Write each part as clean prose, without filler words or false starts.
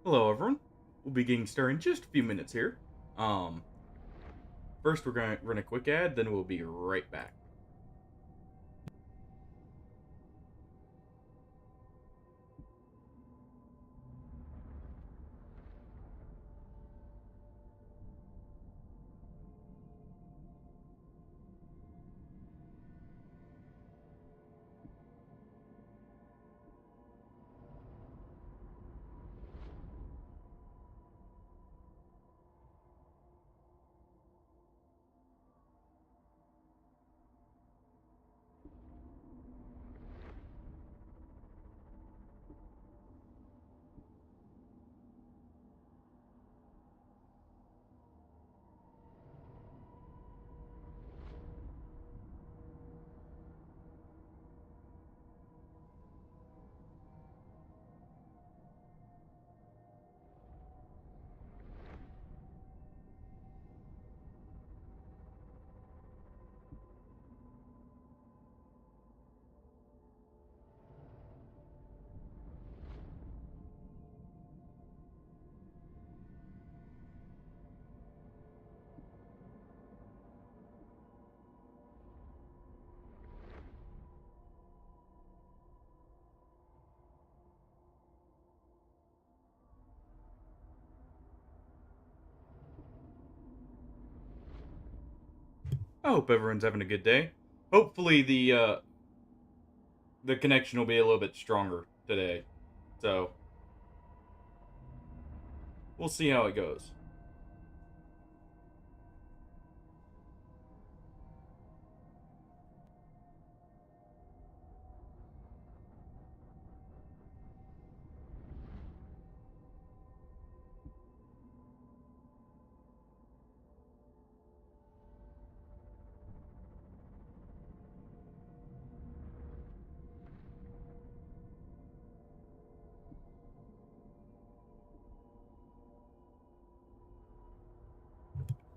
Hello, everyone. We'll be getting started in just a few minutes here. Um, First we're gonna run a quick ad, then we'll be right back. I hope everyone's having a good day. Hopefully the connection will be a little bit stronger today. So we'll see how it goes.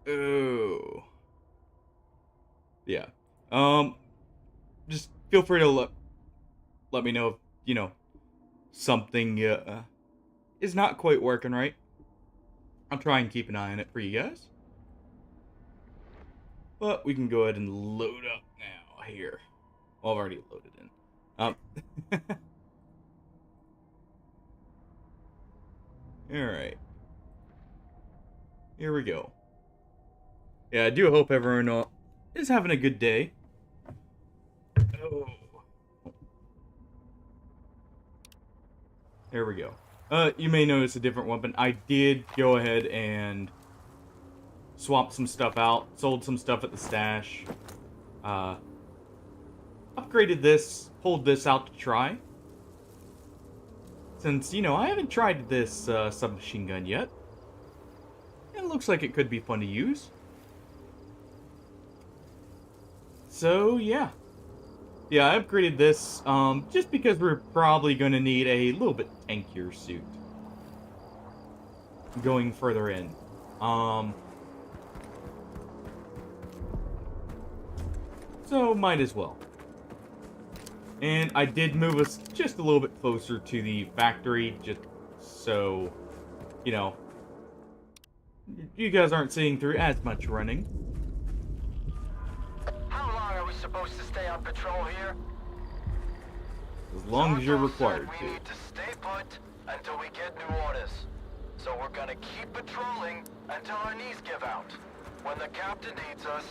Oh, yeah. Um, just feel free to let me know if something is not quite working right. I'll try and keep an eye on it for you guys. But we can go ahead and load up now here. Well, I've already loaded in. Um, all right. Here we go. Yeah, I do hope everyone is having a good day. Oh. There we go. You may notice a different weapon. I did go ahead and swap some stuff out, sold some stuff at the stash, uh, upgraded this, pulled this out to try. Since, I haven't tried this submachine gun yet. It looks like it could be fun to use. So, yeah. Yeah, I upgraded this just because we're probably going to need a little bit tankier suit going further in. Um, so might as well. And I did move us just a little bit closer to the factory, just so, you know, you guys aren't seeing through as much running. How long are we supposed to stay on patrol here? As long as you're Zarko required said to. we need to stay put until we get new orders. So we're gonna keep patrolling until our knees give out. When the captain needs us,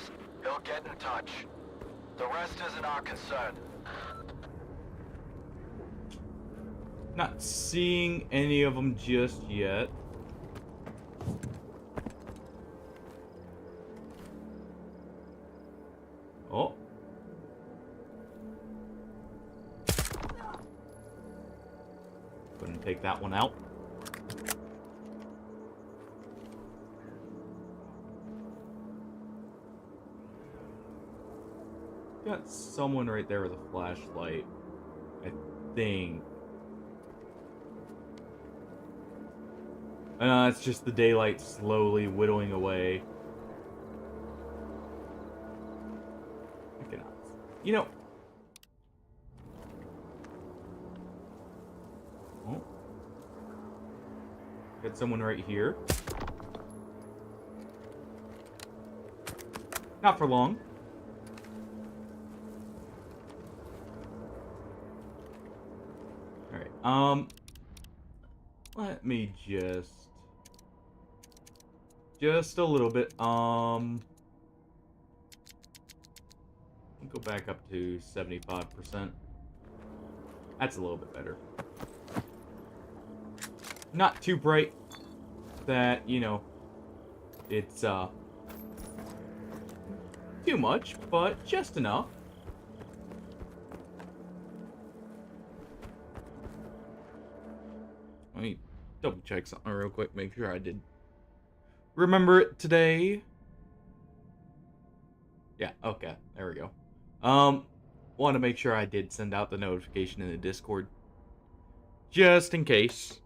he'll get in touch. The rest isn't our concern. Not seeing any of them just yet. Oh. Couldn't take that one out. Got someone right there with a flashlight, I think. It's just the daylight slowly whittling away. I cannot. You know. Oh. Got someone right here. Not for long. Alright, let me just a little bit, go back up to 75%. That's a little bit better. Not too bright that, you know, it's, too much, but just enough. Let me double check something real quick, make sure I did remember it today. Yeah, okay, there we go. Want to make sure I did send out the notification in the Discord. Just in case.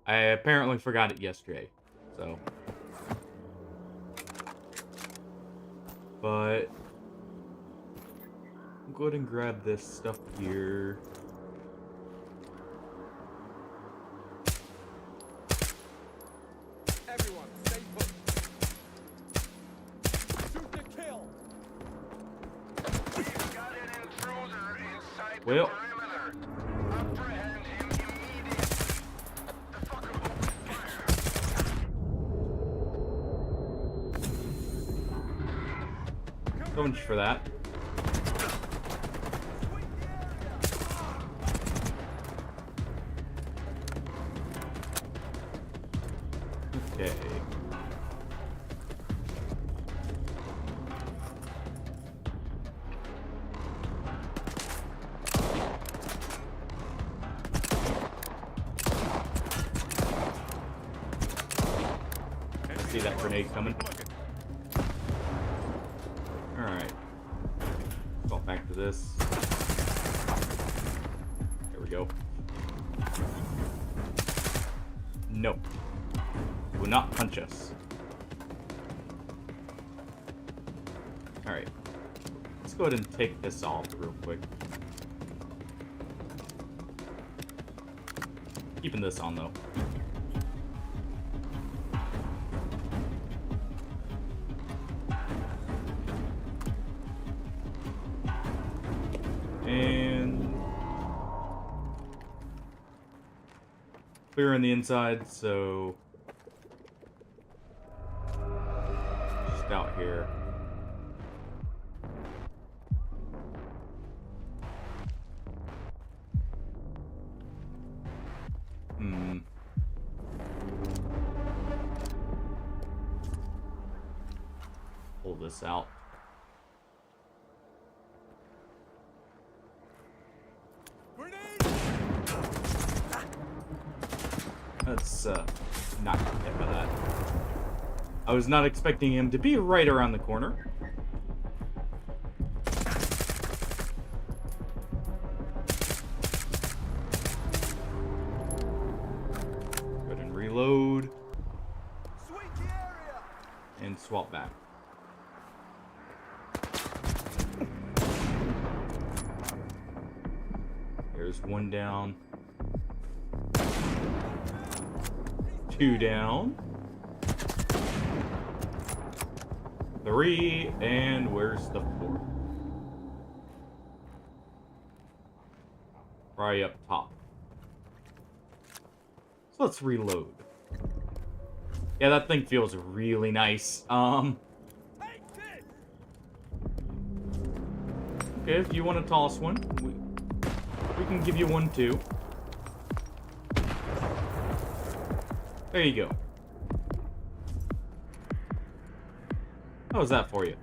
I apparently forgot it yesterday, so. But I'll go ahead and grab this stuff here. Everyone, stay put. Shoot to kill. We've got an intruder inside the Well. perimeter. Apprehend him immediately. The fucker opened fire. So much for that. Okay. I see that grenade coming. Alright. Fall back to this. There we go. Nope. Will not punch us. Alright. Let's go ahead and take this off real quick. Keeping this on though. And clearing the inside, so just out here. Pull this out. That's, not gonna hit by that. I was not expecting him to be right around the corner. Go ahead and reload. And swap back. There's one down. Two down. Three, and where's the fourth? Right up top. So let's reload. Yeah, that thing feels really nice. Okay, if you want to toss one, we can give you one too. There you go. How was that for you?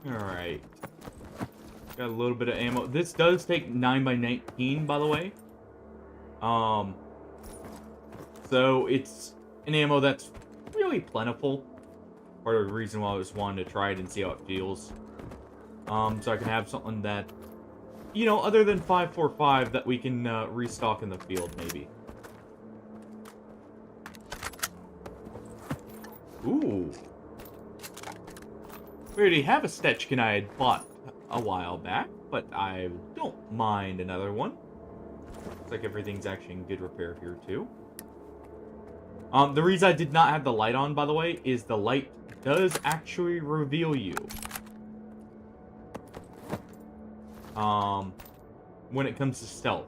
Alright. Got a little bit of ammo. This does take 9x19, by the way. So it's an ammo that's really plentiful. Part of the reason why I was wanting to try it and see how it feels. So I can have something that, you know, other than 5.45 that we can restock in the field, maybe. Ooh. We already have a Stetchkin I had bought a while back. but I don't mind another one. Looks like everything's actually in good repair here, too. The reason I did not have the light on, by the way, is the light does actually reveal you. When it comes to stealth.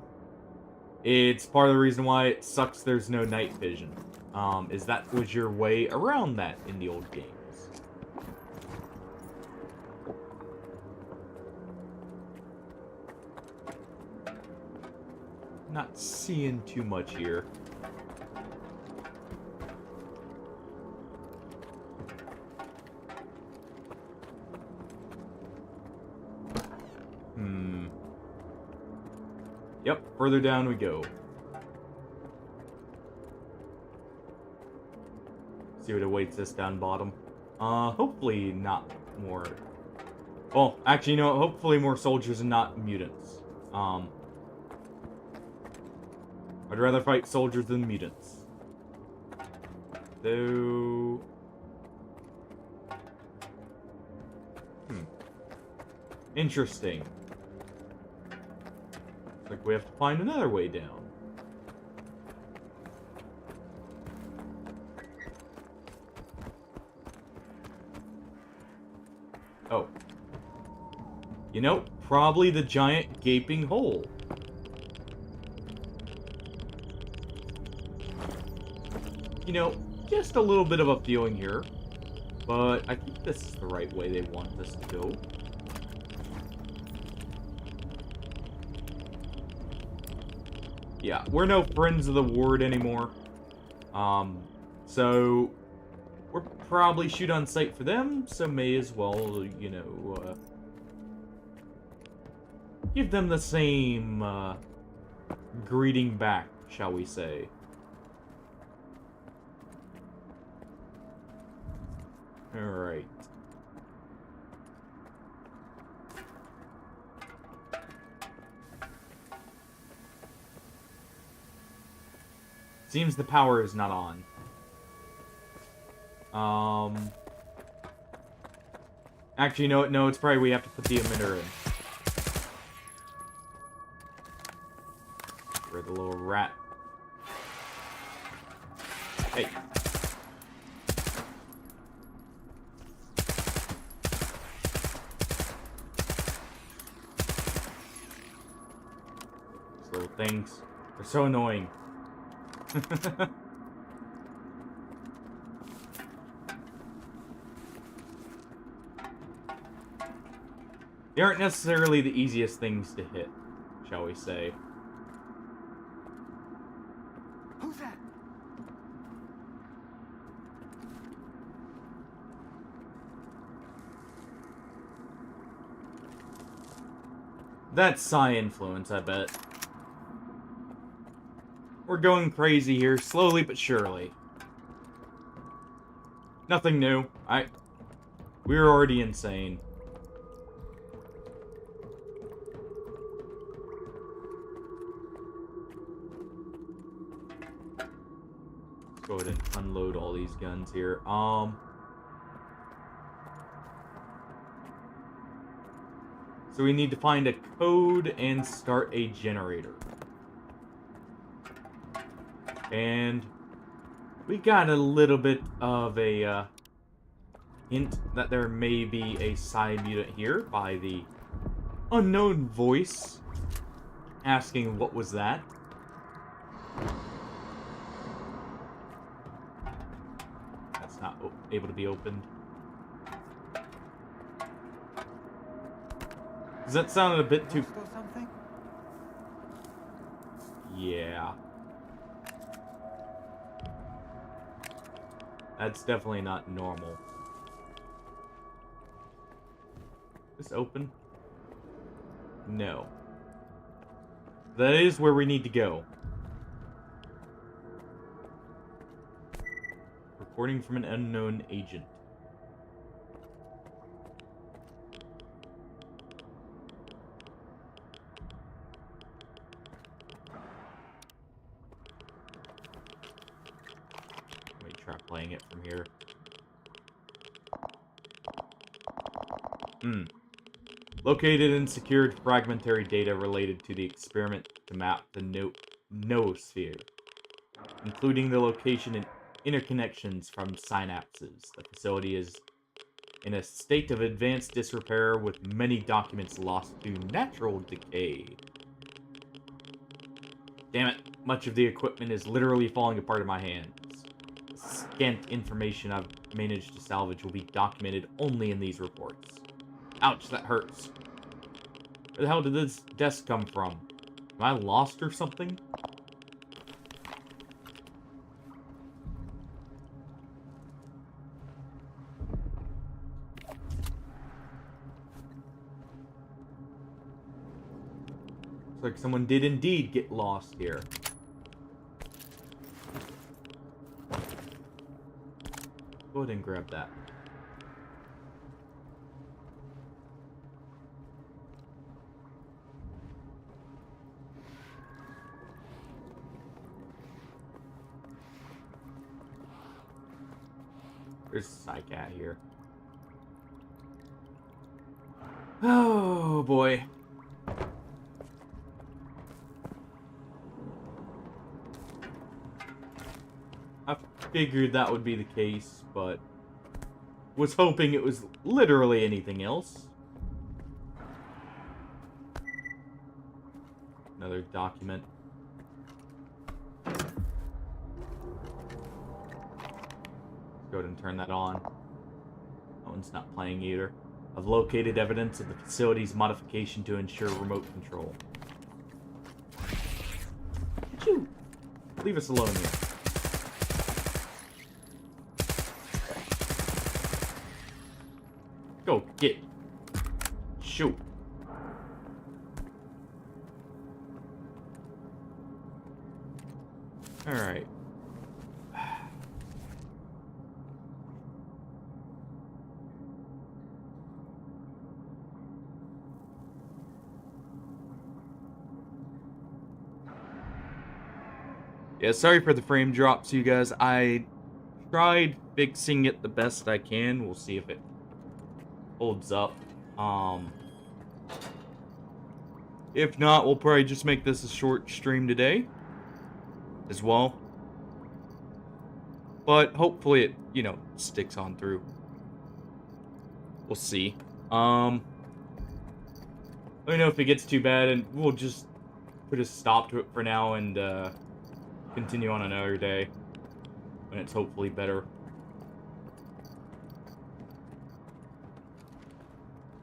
It's part of the reason why it sucks there's no night vision. Is that was your way around that in the old games. Not seeing too much here. Yep, further down we go. See what awaits us down bottom. Hopefully not more... Well, actually, you know, hopefully more soldiers and not mutants. I'd rather fight soldiers than mutants. Though... Interesting. Looks like we have to find another way down. Oh. You know, probably the giant gaping hole. You know, just a little bit of a feeling here. But I think this is the right way they want us to go. Yeah, we're no friends of the ward anymore. So we're probably shoot on sight for them, so may as well, you know, give them the same, greeting back, shall we say. Alright. Seems the power is not on. Actually, no, it's probably we have to put the emitter in. Where the little rat. Hey. These little things. They're so annoying. They aren't necessarily the easiest things to hit, shall we say. Who's that? That's Psi influence, I bet. We're going crazy here, slowly but surely. Nothing new. We were already insane. Let's go ahead and unload all these guns here. So we need to find a code and start a generator. And we got a little bit of a hint that there may be a side mutant here by the unknown voice asking what was that. That's not able to be opened. Does that sound a bit too... Or something? Yeah. That's definitely not normal. Is this open? No. That is where we need to go. Reporting from an unknown agent. Let me try playing it from here. Located and secured fragmentary data related to the experiment to map the noosphere, including the location and interconnections from synapses. The facility is in a state of advanced disrepair with many documents lost to natural decay. Damn it, much of the equipment is literally falling apart in my hands. The scant information I've managed to salvage will be documented only in these reports. Ouch, that hurts. Where the hell did this desk come from? Am I lost or something? Looks like someone did indeed get lost here. Go ahead and grab that. There's a Psycat here. Oh boy. I figured that would be the case, but was hoping it was literally anything else. Another document. Go ahead and turn that on. That one's not playing either. I've located evidence of the facility's modification to ensure remote control. Achoo! Leave us alone here. Go, get. Shoot. Alright. Yeah, sorry for the frame drops, you guys. I tried fixing it the best I can. We'll see if it holds up. If not, we'll probably just make this a short stream today as well. But hopefully it, sticks on through. We'll see. Let me know if it gets too bad, and we'll just put a stop to it for now and continue on another day when it's hopefully better.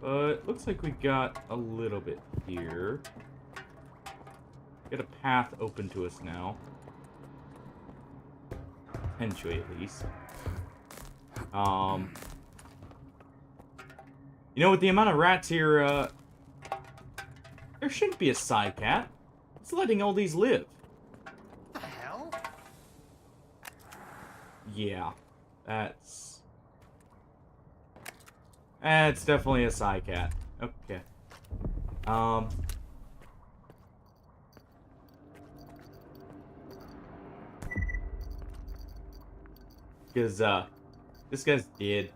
But looks like we got a little bit here. Got a path open to us now. Potentially, at least. With the amount of rats here, there shouldn't be a Psycat. It's letting all these live. The hell? Yeah, that's definitely a Psycat. Okay. Because, this guy's dead.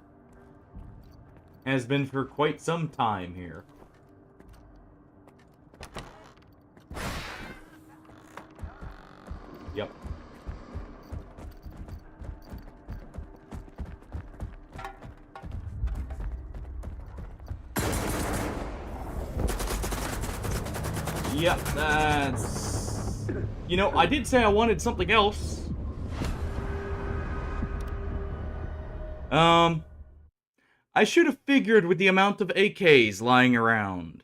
Has been for quite some time here. Yep. Yep, that's... I did say I wanted something else. I should have figured with the amount of AKs lying around.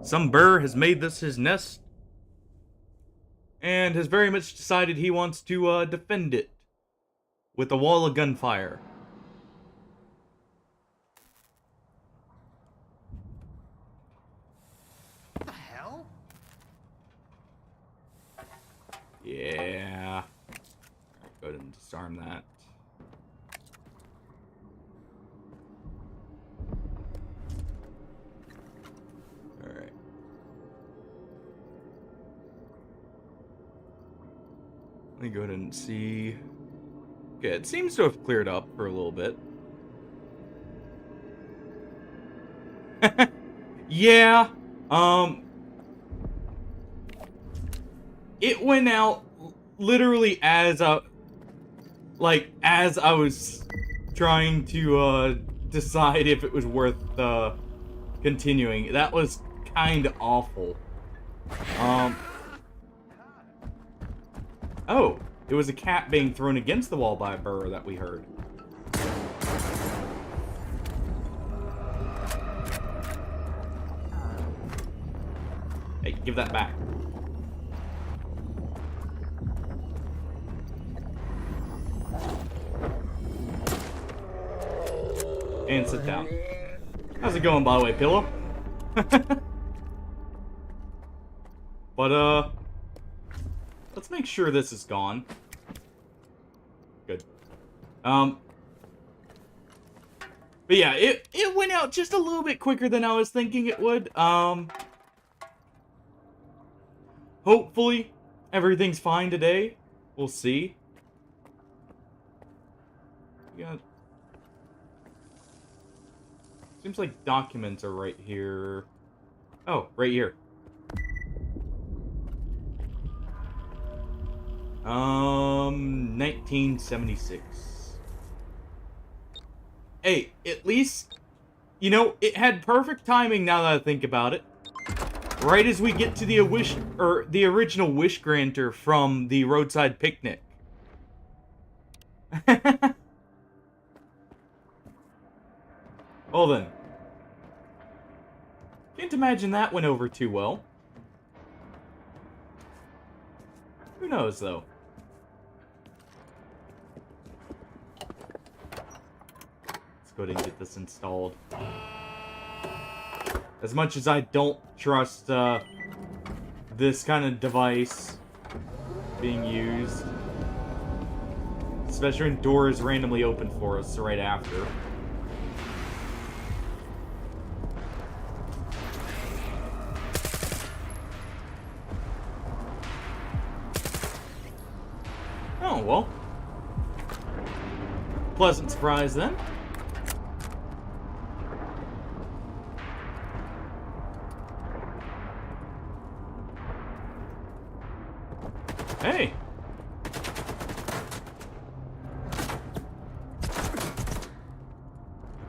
Some burr has made this his nest and has very much decided he wants to defend it with a wall of gunfire. The hell? Yeah. Alright, go ahead and disarm that. Alright. Let me go ahead and see. Okay, it seems to have cleared up for a little bit. Yeah. Um. It went out literally as I was trying to decide if it was worth continuing. That was kind of awful. Um. Oh, it was a cat being thrown against the wall by a burrow that we heard. Hey, give that back. And sit down. How's it going, by the way, Pillow? But, let's make sure this is gone. Good. But yeah, it went out just a little bit quicker than I was thinking it would. Hopefully, everything's fine today. We'll see. Yeah. Seems like documents are right here. Oh, right here. 1976. Hey, at least, you know, it had perfect timing now that I think about it. Right as we get to the the original wish granter from the roadside picnic. Well then. Can't imagine that went over too well. Who knows, though? Let's go ahead and get this installed. As much as I don't trust this kind of device being used, especially when doors randomly open for us right after. Oh, well. Pleasant surprise then. Hey.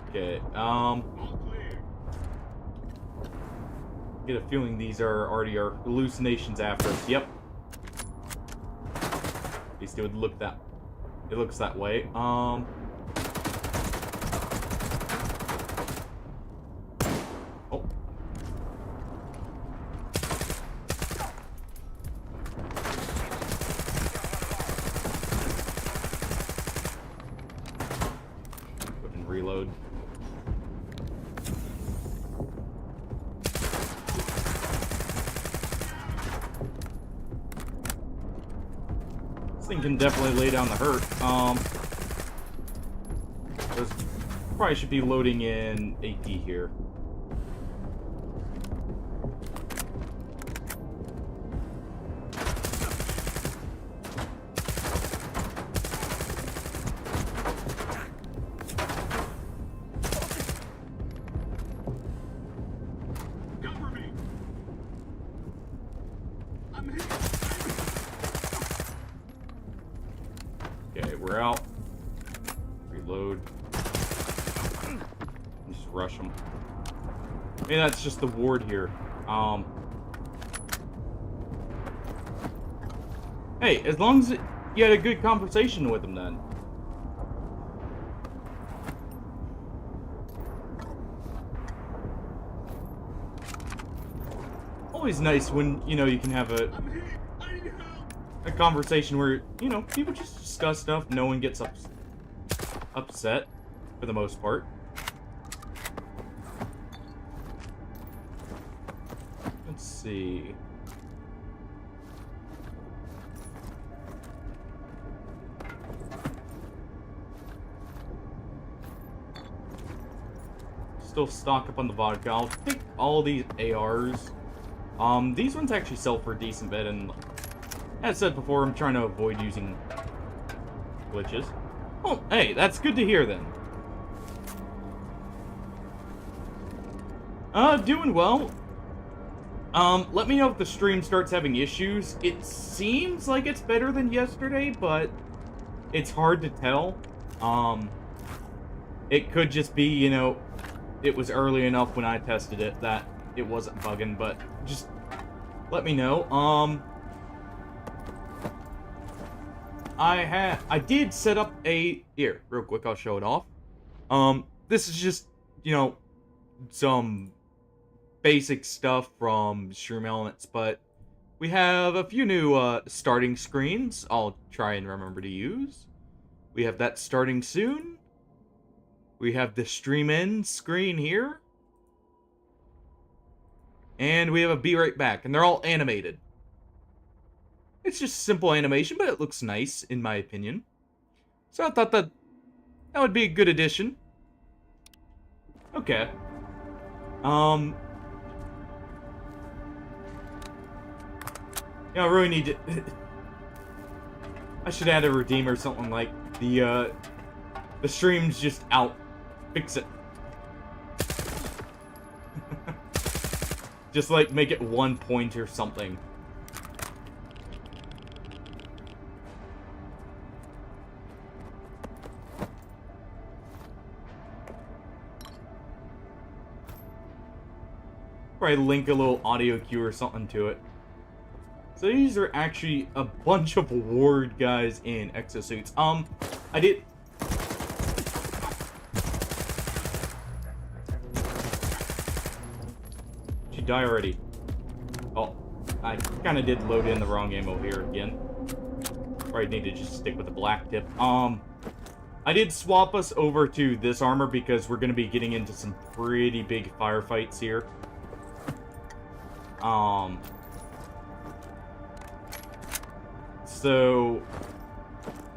Okay, get a feeling these are already our hallucinations after us. Yep. At least it would look that. It looks that way. Oh. Go ahead and reload. Thing can definitely lay down the hurt. Probably should be loading in AD here. Cover me. I'm here. Okay, we're out. Reload. Just rush them. Maybe that's just the ward here. Hey, as long as you had a good conversation with him then. Always nice when, you know, you can have a conversation where, you know, people just discuss stuff, no one gets upset, for the most part. Let's see. Still stock up on the vodka. I'll take all these ARs. These ones actually sell for a decent bit, and as I said before, I'm trying to avoid using glitches. Oh, hey, that's good to hear then. Doing well. Let me know if the stream starts having issues. It seems like it's better than yesterday, but it's hard to tell. It could just be, it was early enough when I tested it that it wasn't bugging, but just let me know. I did set up here, real quick, I'll show it off. This is just, some basic stuff from Stream Elements, but we have a few new starting screens I'll try and remember to use. We have that starting soon. We have the stream end screen here. And we have a be right back, and they're all animated. It's just simple animation, but it looks nice, in my opinion. So I thought that would be a good addition. Okay. I really need to... I should add a redeem or something like the stream's just out. Fix it. Just like make it 1 point or something. Probably link a little audio cue or something to it. So these are actually a bunch of ward guys in exosuits. I did... She die already. Oh, I kind of did load in the wrong ammo here again. Or I need to just stick with the black tip. I did swap us over to this armor because we're going to be getting into some pretty big firefights here. So,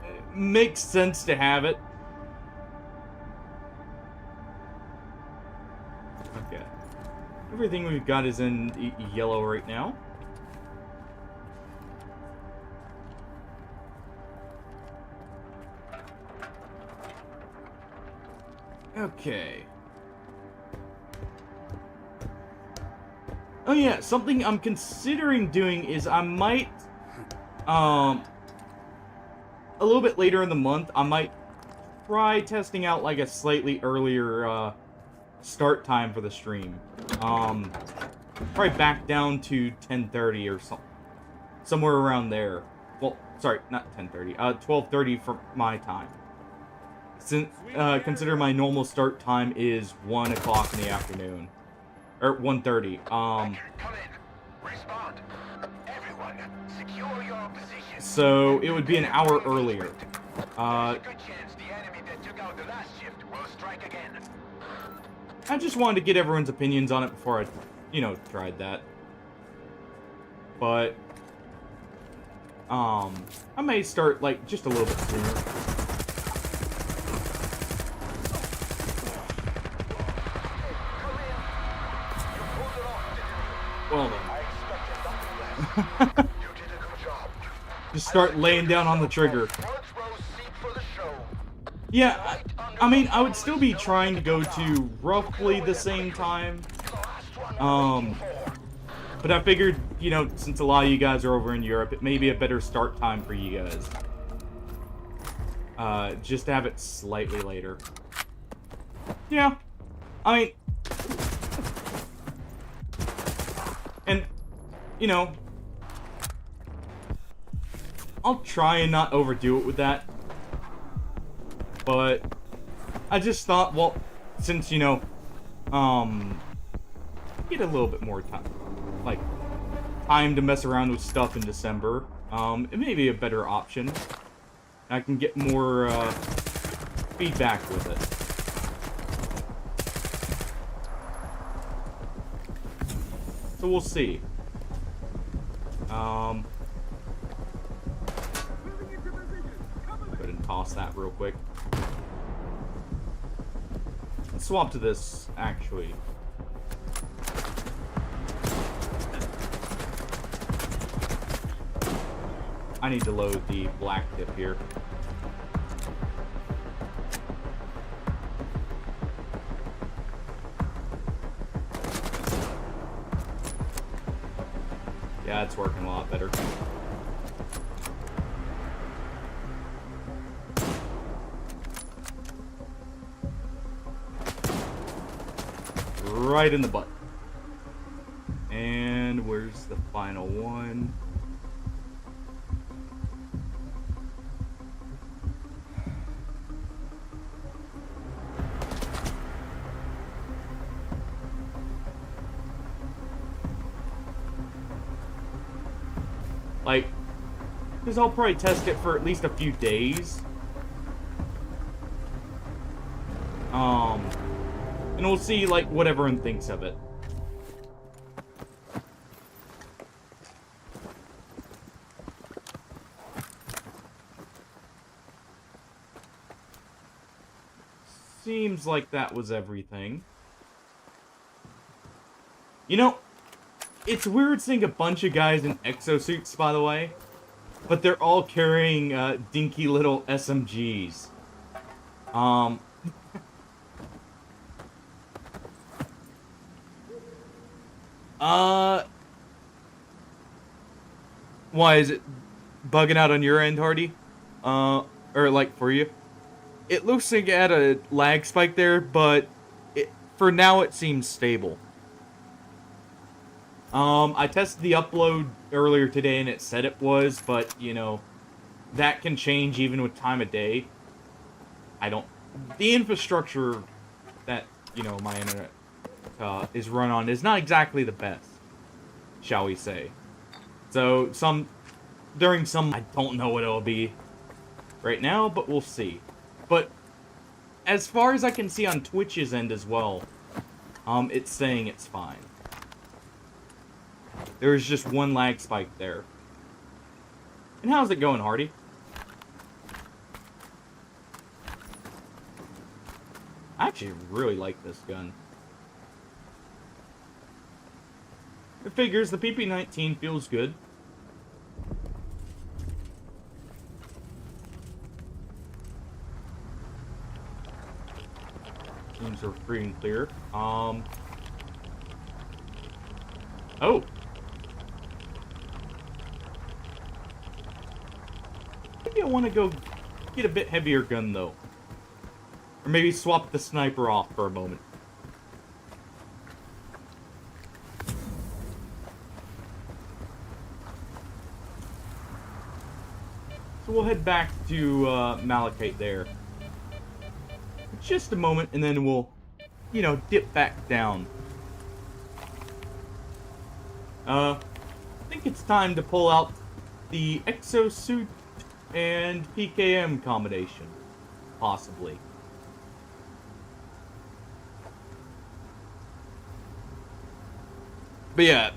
it makes sense to have it. Okay. Everything we've got is in yellow right now. Okay. Oh yeah, something I'm considering doing is I might, a little bit later in the month, I might try testing out like a slightly earlier, start time for the stream. Probably back down to 10:30 or something. Somewhere around there. Well, sorry, not 10:30, 12:30 for my time. Since, consider my normal start time is 1 o'clock in the afternoon. Or 1:30. Come in. Respond. Everyone, secure your position. So it would be an hour earlier. There's a good chance the enemy that took out the last shift will strike again. I just wanted to get everyone's opinions on it before I, tried that. But, I may start, like, just a little bit sooner. Well then. Just start laying down on the trigger. Yeah, I mean, I would still be trying to go to roughly the same time. But I figured, since a lot of you guys are over in Europe, it may be a better start time for you guys. Just to have it slightly later. Yeah, I mean... And, I'll try and not overdo it with that. But I just thought, well, since, get a little bit more time, like, time to mess around with stuff in December, it may be a better option. I can get more, feedback with it. So we'll see. Go ahead and toss that real quick. Let's swap to this, actually. I need to load the black tip here. That's working a lot better. Right in the butt. And where's the final one? Like, because I'll probably test it for at least a few days. And we'll see, like, what everyone thinks of it. Seems like that was everything. You know, it's weird seeing a bunch of guys in exosuits, by the way. But they're all carrying, dinky little SMGs. Why is it bugging out on your end, Hardy? Or like for you? It looks like it had a lag spike there, but for now it seems stable. I tested the upload earlier today and it said it was, but you know, that can change even with time of day. The infrastructure that, you know, my internet is run on is not exactly the best, shall we say. So, during some, I don't know what it'll be right now, but we'll see. But, as far as I can see on Twitch's end as well, it's saying it's fine. There's just one lag spike there. And how's it going, Hardy? I actually really like this gun. It figures the PP-19 feels good. Seems are free and clear. Oh. Maybe I want to go get a bit heavier gun, though. Or maybe swap the sniper off for a moment. So we'll head back to Malachite there. Just a moment, and then we'll, you know, dip back down. I think it's time to pull out the exosuit and PKM combination. Possibly. But yeah.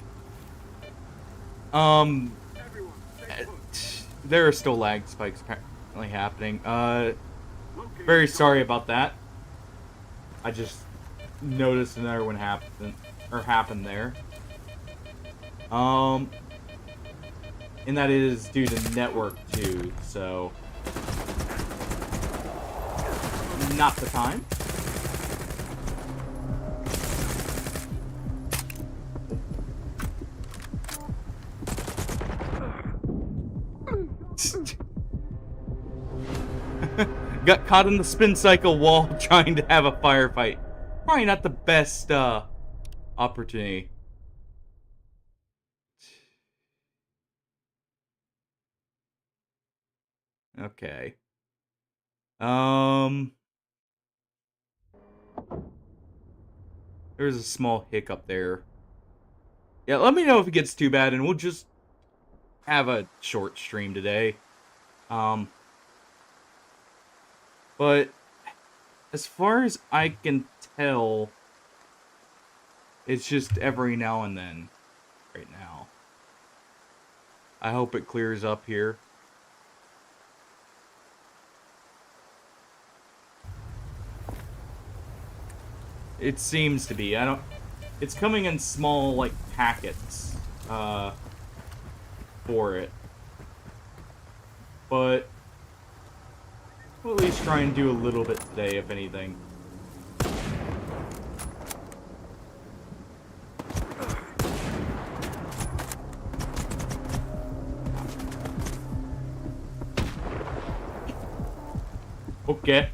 There are still lag spikes apparently happening. Very sorry about that. I just noticed another one happened there. And that is due to network too, so not the time. Got caught in the spin cycle while trying to have a firefight. Probably not the best opportunity. Okay. There's a small hiccup there. Yeah, let me know if it gets too bad, and we'll just have a short stream today. But as far as I can tell, it's just every now and then right now. I hope it clears up here. It seems to be. It's coming in small, like, packets, for it. But we'll at least try and do a little bit today, if anything. Okay.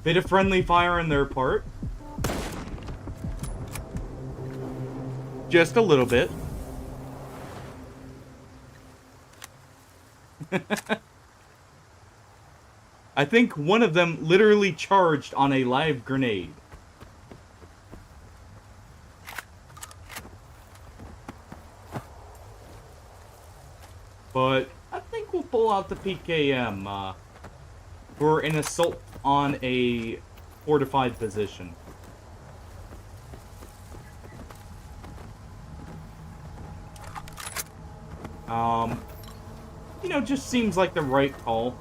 Bit of friendly fire on their part. Just a little bit. I think one of them literally charged on a live grenade. But I think we'll pull out the PKM for an assault on a fortified position. You know, just seems like the right call.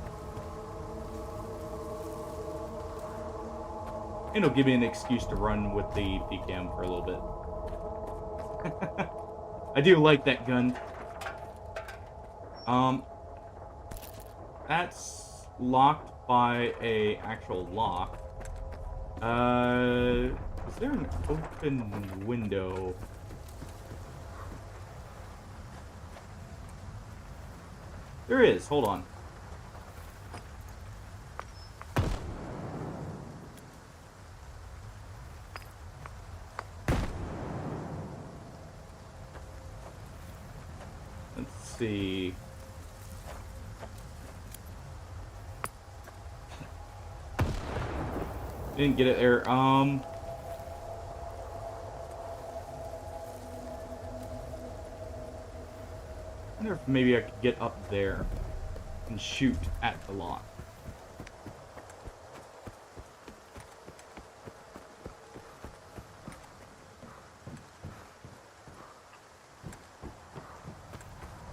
And it'll give me an excuse to run with the PKM for a little bit. I do like that gun. That's locked by a actual lock. Is there an open window? There is. Hold on. Let's see. Didn't get it there. I wonder if maybe I could get up there and shoot at the lock.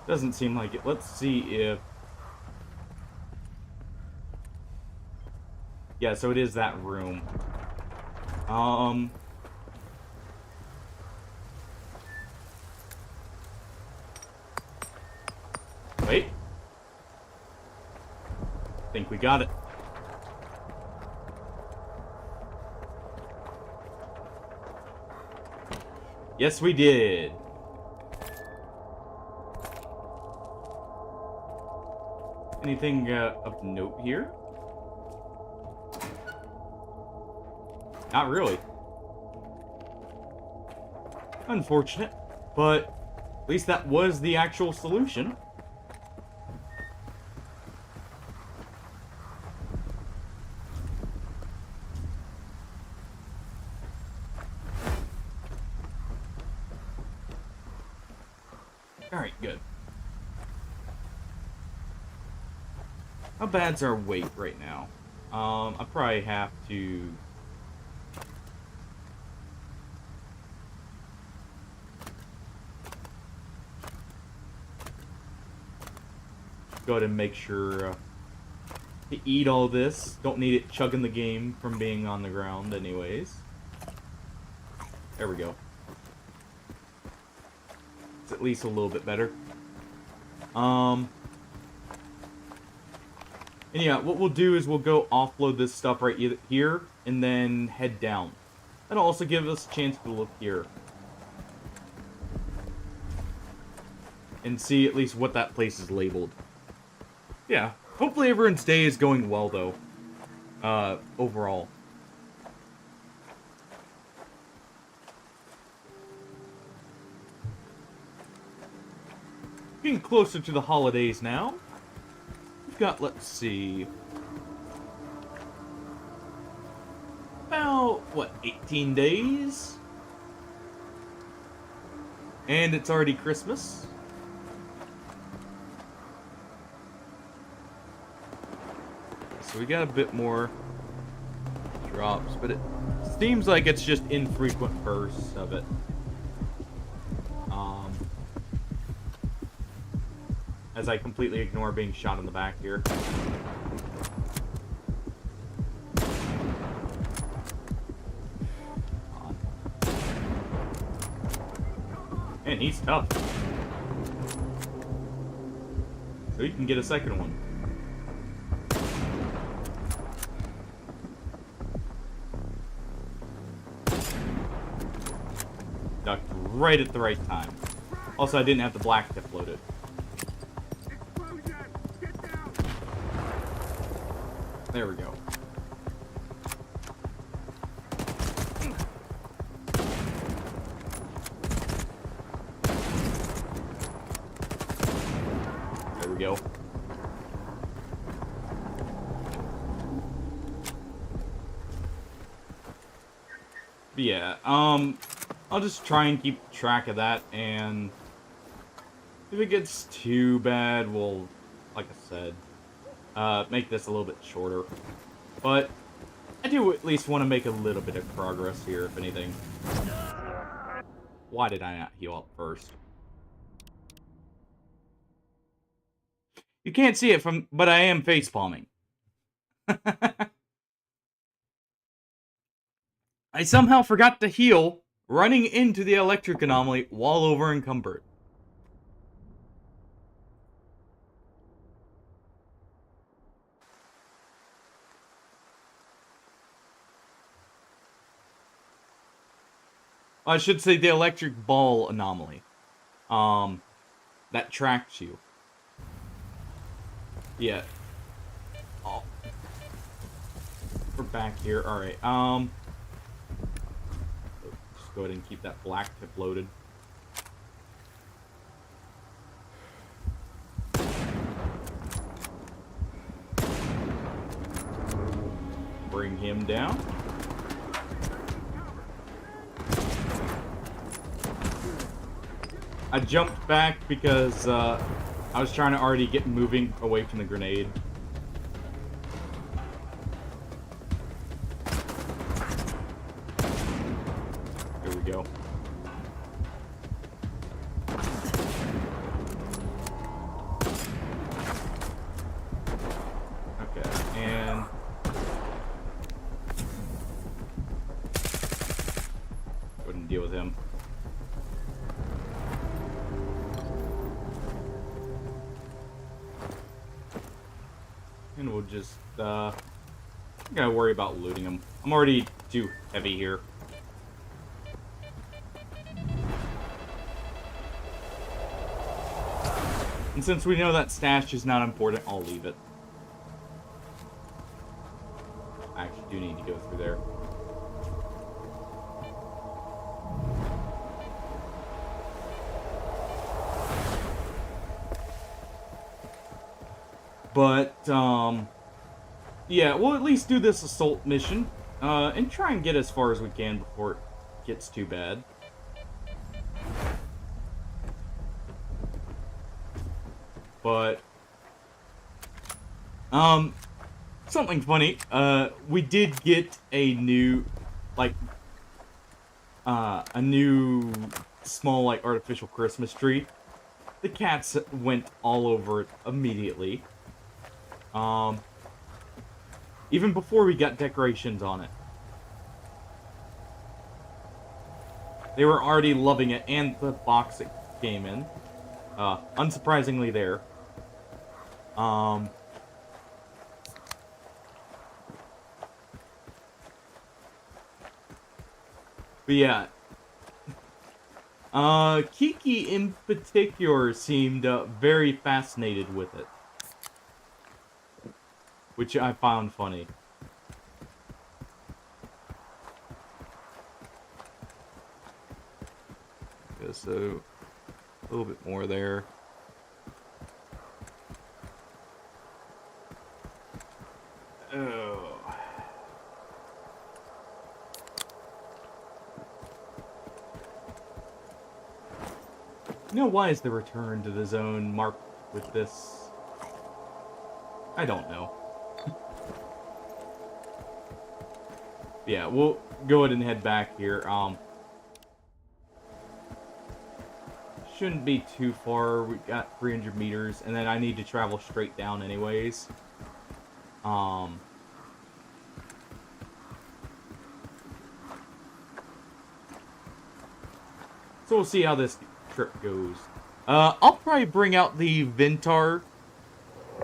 Doesn't seem like it. Let's see if... Yeah, so it is that room. Wait. Think we got it. Yes, we did. Anything of note here? Not really. Unfortunate, but at least that was the actual solution. Alright, good. How bad's our weight right now? I probably have to... go ahead and make sure to eat all this. Don't need it chugging the game from being on the ground anyways. There we go. It's at least a little bit better. And yeah, what we'll do is we'll go offload this stuff right here and then head down. That'll also give us a chance to look here and see at least what that place is labeled. Yeah, hopefully everyone's day is going well, though, overall. Getting closer to the holidays now. We've got, let's see, about, what, 18 days? And it's already Christmas. So we got a bit more drops, but it seems like it's just infrequent bursts of it. As I completely ignore being shot in the back here. Man, he's tough. So you can get a second one. Ducked right at the right time. Also, I didn't have the black tip loaded. Explosion! Get down! There we go. There we go. But yeah, I'll just try and keep track of that, and if it gets too bad, we'll, like I said, make this a little bit shorter. But I do at least want to make a little bit of progress here, if anything. Why did I not heal up first? You can't see it from, but I am face palming. I somehow forgot to heal, running into the electric anomaly while over encumbered. I should say the electric ball anomaly. That tracks you. Yeah. Oh. We're back here. Alright, just go ahead and keep that black tip loaded. Bring him down. I jumped back because I was trying to already get moving away from the grenade. Here we go. Okay, and go ahead and deal with him. And we'll just, I'm gonna worry about looting them. I'm already too heavy here. And since we know that stash is not important, I'll leave it. I actually do need to go through there. But, yeah, we'll at least do this assault mission, and try and get as far as we can before it gets too bad. But, something funny, we did get a new, like, a new small, like, artificial Christmas tree. The cats went all over it immediately. Even before we got decorations on it. They were already loving it, and the box it came in. Unsurprisingly there. But yeah. Kiki in particular seemed very fascinated with it. Which I found funny. Okay, so a little bit more there. Oh. You know, why is the return to the zone marked with this? I don't know. Yeah, we'll go ahead and head back here. Shouldn't be too far. We got 300 meters, and then I need to travel straight down anyways. So we'll see how this trip goes. I'll probably bring out the Vintar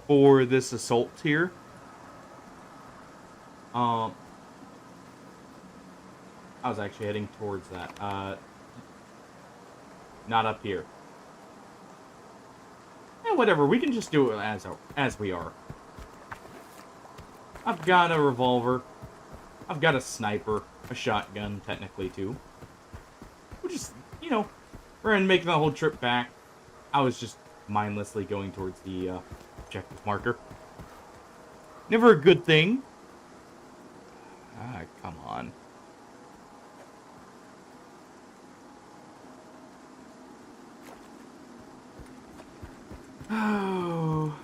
for this assault here. I was actually heading towards that. Not up here. whatever. We can just do it as we are. I've got a revolver. I've got a sniper. A shotgun, technically, too. We're just, you know, we're gonna make the whole trip back. I was just mindlessly going towards the objective marker. Never a good thing. Ah, come on. Oh.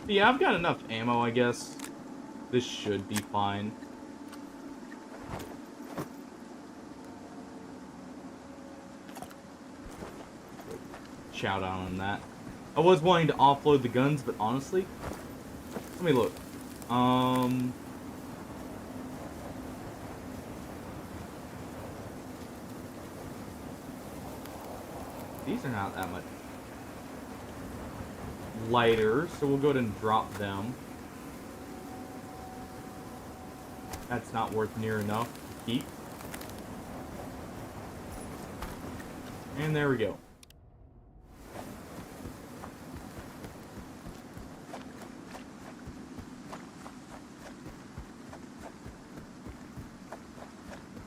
Yeah, I've got enough ammo, I guess. This should be fine. Shout out on that. I was wanting to offload the guns, but honestly, let me look. These are not that much lighter, so we'll go ahead and drop them. That's not worth near enough to keep. And there we go.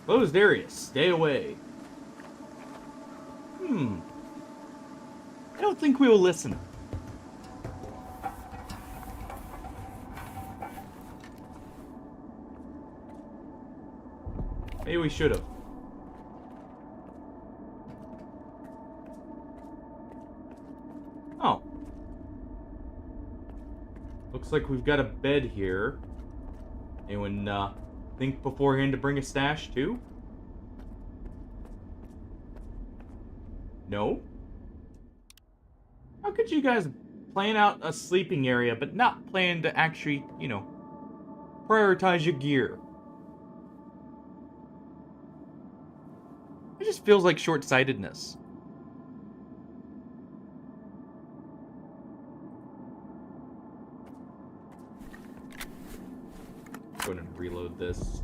Closed area. Stay away. I don't think we will listen. Maybe we should have. Oh. Looks like we've got a bed here. Anyone think beforehand to bring a stash too? No? How could you guys plan out a sleeping area but not plan to actually, you know, prioritize your gear? It just feels like short-sightedness. Go ahead and reload this.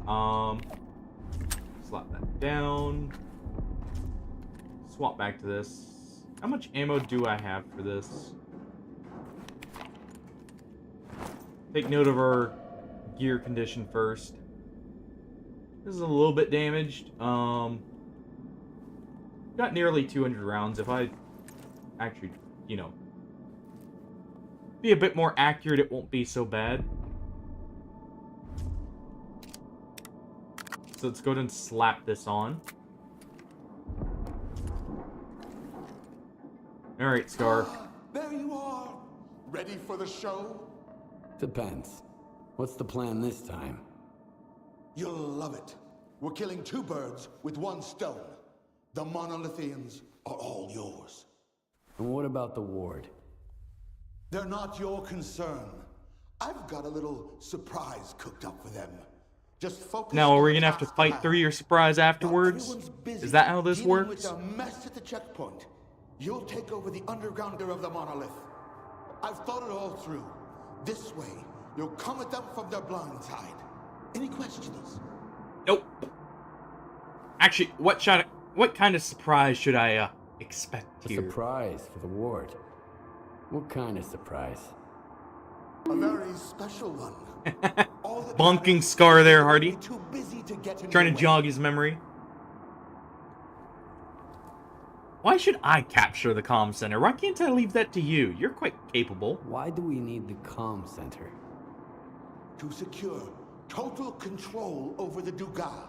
Slap that down. Swap back to this. How much ammo do I have for this? Take note of our gear condition first. This is a little bit damaged. Got nearly 200 rounds. If I actually, you know, be a bit more accurate, it won't be so bad. So let's go ahead and slap this on. Alright, Scar. There you are. Ready for the show? Depends. What's the plan this time? You'll love it. We're killing two birds with one stone. The monolithians are all yours. And what about the ward? They're not your concern. I've got a little surprise cooked up for them. Just focus. Now, are we on gonna the have to task fight at through hand. your surprise While afterwards? everyone's busy Is that how this dealing works? With the mess at the checkpoint, you'll take over the undergrounder of the monolith. I've thought it all through. This way, you'll come at them from their blind side. Any questions? Nope. Actually, what kind of surprise should I expect A here? surprise for the ward. What kind of surprise? A very special one. All that Bunking matters Scar is there, you'll Hardy. be too busy to get in Trying your to way. jog his memory. Why should I capture the comm center? Why can't I leave that to you? You're quite capable. Why do we need the comm center? To secure total control over the Dugas.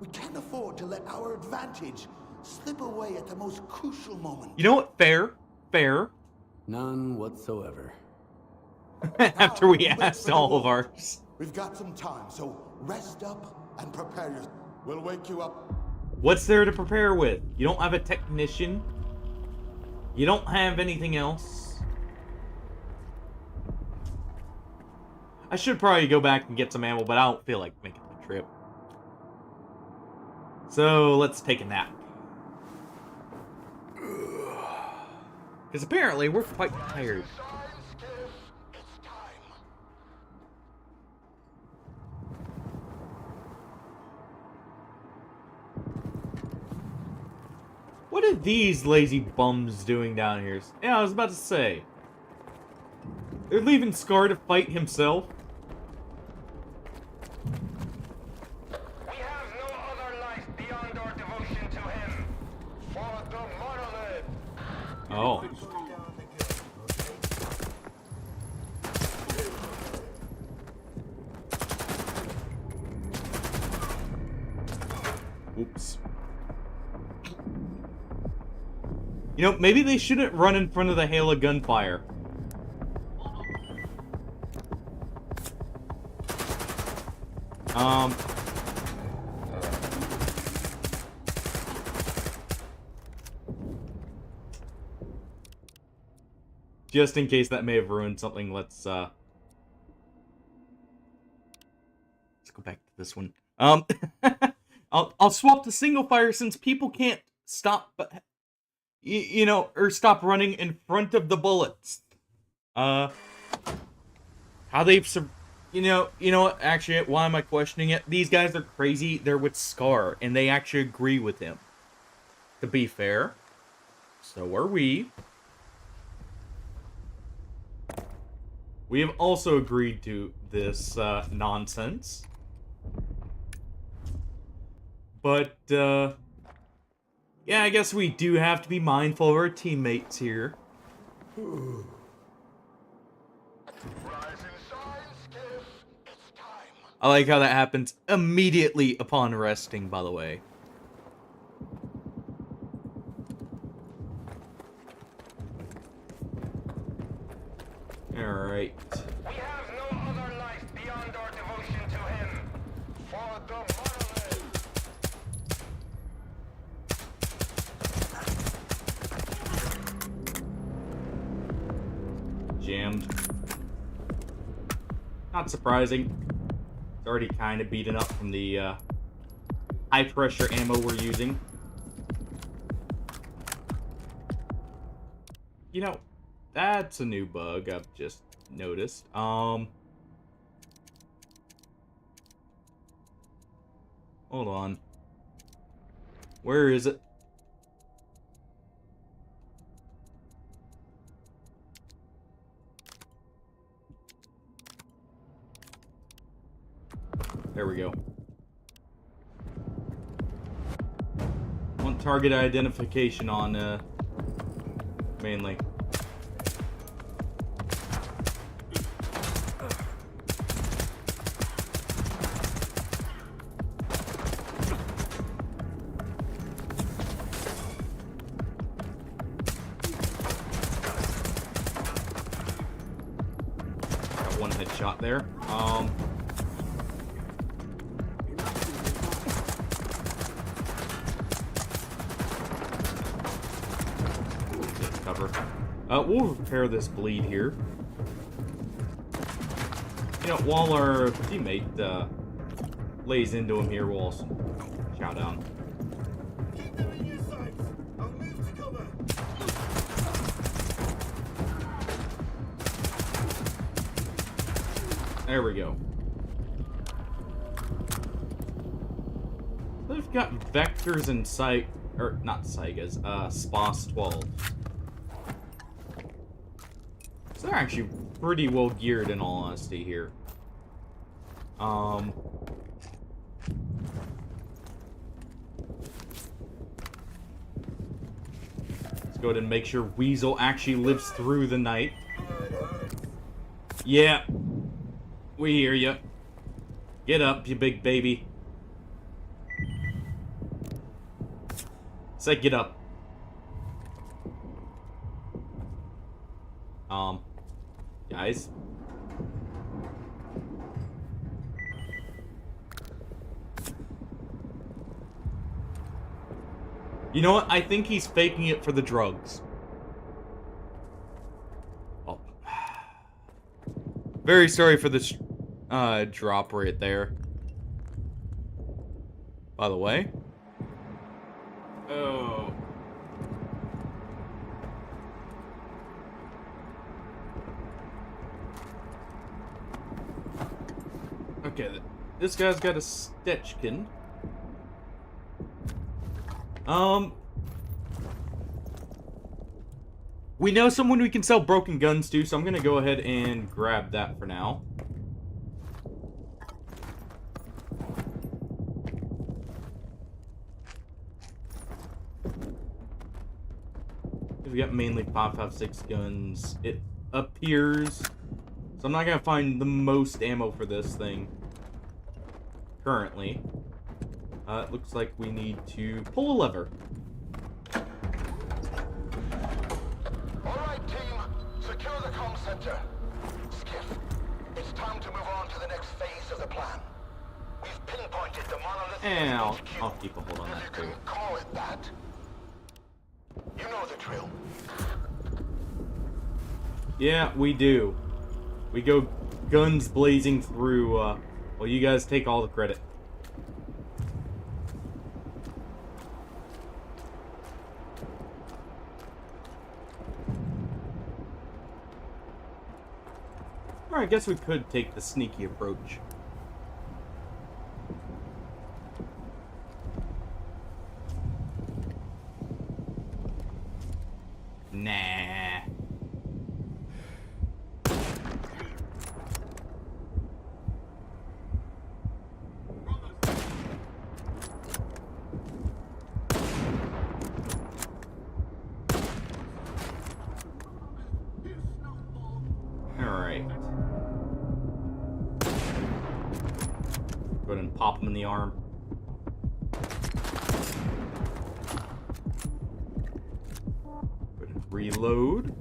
We can't afford to let our advantage slip away at the most crucial moment. You know what? Fair. Fair. None whatsoever. After we Now, wait asked for the all of word. ours. We've got some time, so rest up and prepare yourself. We'll wake you up. What's there to prepare with? You don't have a technician. You don't have anything else. I should probably go back and get some ammo, but I don't feel like making the trip. So let's take a nap. Because apparently we're quite tired. What are these lazy bums doing down here? Yeah, I was about to say. They're leaving Scar to fight himself. We have no other life beyond our devotion to him. For the monolith. Oh. Oops. You know, maybe they shouldn't run in front of the hail of gunfire. Just in case that may have ruined something, let's go back to this one. I'll swap to single fire since people can't stop, you know, or stop running in front of the bullets. How they've, you know what? Actually, why am I questioning it? These guys are crazy. They're with Scar, and they actually agree with him. To be fair, so are we. We have also agreed to this nonsense. But, yeah, I guess we do have to be mindful of our teammates here. Rising sign, Skiff. It's time. I like how that happens immediately upon resting, by the way. Alright. We have no other life beyond our devotion to him. For the monolith. Jammed. Not surprising. It's already kind of beaten up from the high pressure ammo we're using. You know, that's a new bug I've just noticed. Hold on. Where is it? There we go. Want target identification on, mainly. Got one headshot there. Cover. We'll repair this bleed here. You know, while our teammate lays into him here, we'll also chow down. There we go. They've got vectors and or not Saigas, SPOS 12. So they're actually pretty well geared in all honesty here. Let's go ahead and make sure Weasel actually lives through the night. Yeah. We hear you. Get up, you big baby. Say get up. Guys. You know what? I think he's faking it for the drugs. Oh. Very sorry for this drop right there. By the way. Oh. Okay, this guy's got a Stechkin. We know someone we can sell broken guns to, so I'm gonna go ahead and grab that for now. We got mainly 5.56 guns, it appears. So I'm not gonna find the most ammo for this thing currently. It looks like we need to pull a lever. Alright, team. Secure the comm center. Skiff, it's time to move on to the next phase of the plan. We've pinpointed the monolith. And I'll keep a hold on If you that too. can call it that. You know the drill. Yeah, we do. We go guns blazing through, well, you guys take all the credit. Alright, I guess we could take the sneaky approach. Nah. Alright. Go ahead and pop him in the arm. Go ahead and reload.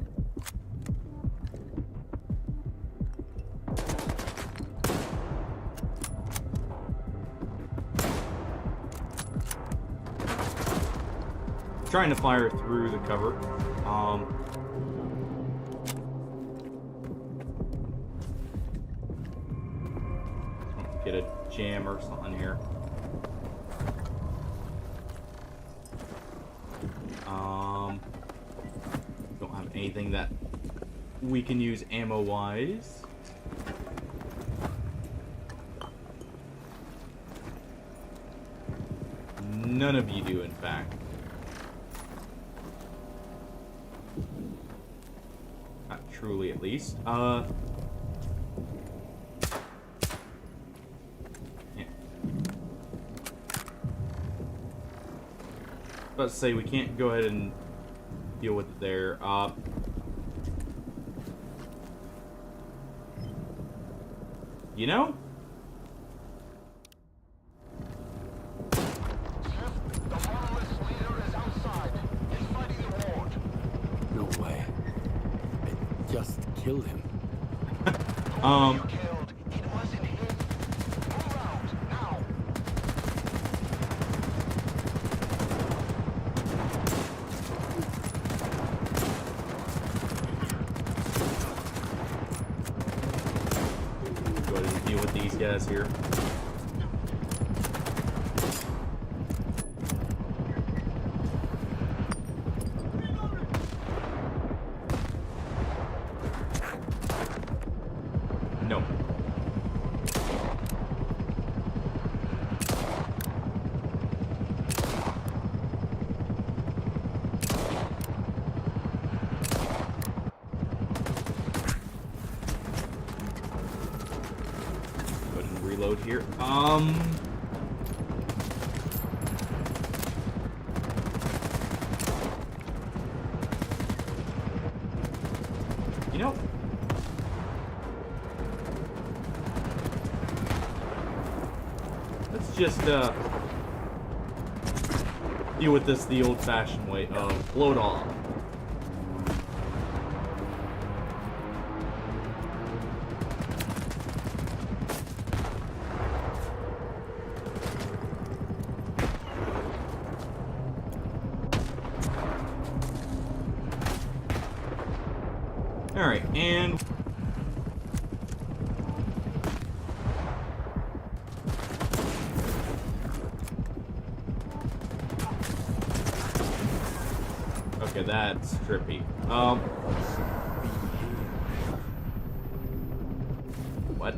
Trying to fire through the cover. Get a jam or something here. Don't have anything that we can use ammo-wise. None of you do, in fact. Not truly, at least. Yeah. About to say, we can't go ahead and deal with it there. You know? The monolith's leader is outside. He's fighting the ward. No way. I just killed him. You killed. It wasn't him. Move out, now. Go ahead and deal with these guys here. No. Go ahead and reload here. You know, let's just deal with this the old-fashioned way of blow it all up. Alright, and okay, that's trippy. What?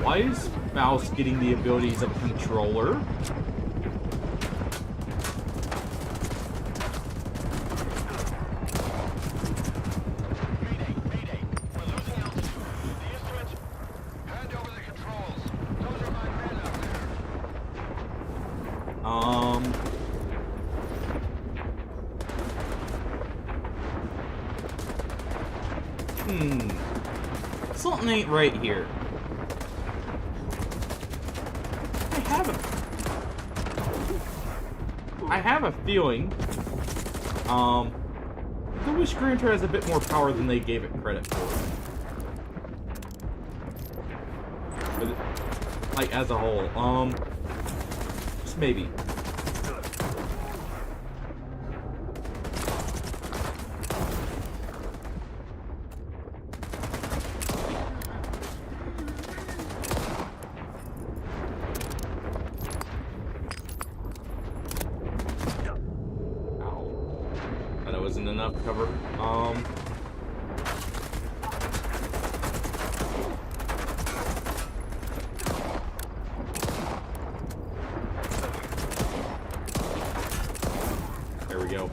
Why is Faust getting the abilities of a controller. Mayday. We're losing altitude. The instrument, hand over the controls. Those are my men out there. Something ain't right here. I have a feeling, I wish Grantor has a bit more power than they gave it credit for. But, like, as a whole, just maybe. Wasn't enough cover. There we go.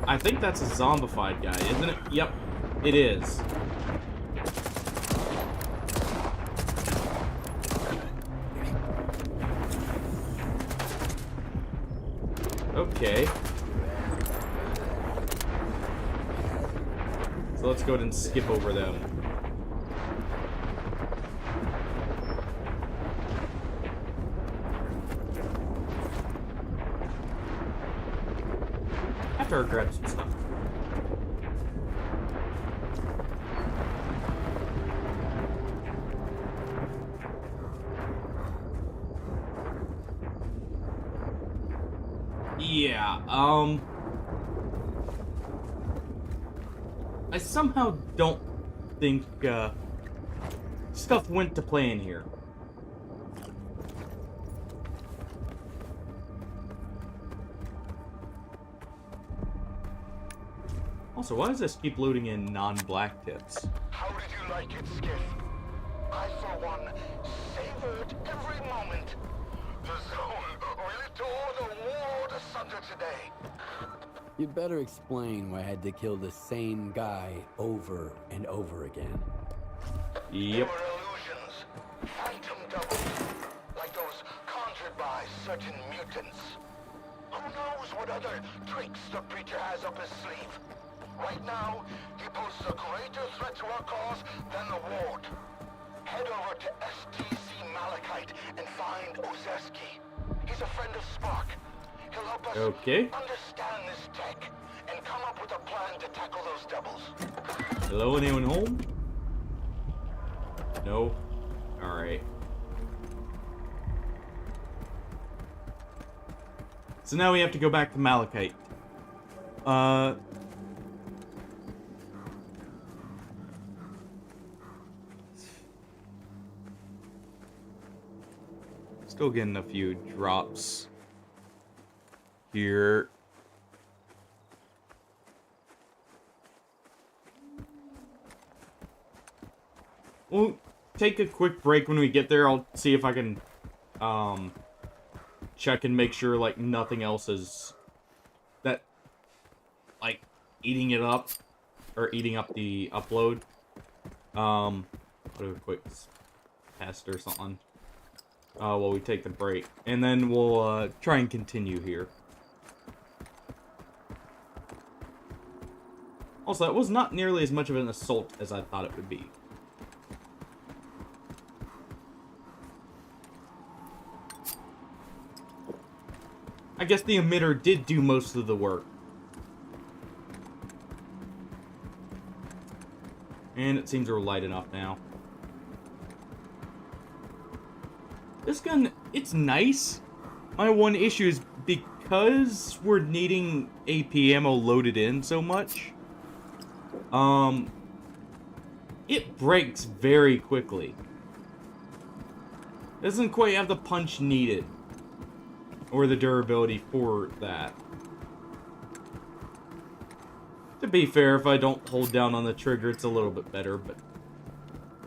I think that's a zombified guy, isn't it? Yep, it is. Okay. So let's go ahead and skip over them. After I grab some stuff. Yeah, I somehow don't think, stuff went to plan here. Also, why does this keep loading in non-black tips? How did you like it, Skiff? I, for one, savored every moment. The zone really tore the world asunder today. You'd better explain why I had to kill the same guy over and over again. They Yep. were illusions, phantom doubles, like those conjured by certain mutants. Who knows what other tricks the preacher has up his sleeve? Right now, he poses a greater threat to our cause than the Ward. Head over to STC Malachite and find Ozeski. He's a friend of Spark. He'll help us understand this tech and come up with a plan to tackle those doubles. Hello, anyone home? No? Alright. So now we have to go back to Malachite. Still getting a few drops here. We'll take a quick break when we get there. I'll see if I can check and make sure like nothing else is that like eating it up or eating up the upload. I'll do a quick test or something while we take the break, and then we'll try and continue here. Also, that was not nearly as much of an assault as I thought it would be. I guess the emitter did do most of the work. And it seems we're light enough now. This gun, it's nice. My one issue is because we're needing AP ammo loaded in so much, it breaks very quickly. Doesn't quite have the punch needed. Or the durability for that. To be fair, if I don't hold down on the trigger, it's a little bit better, but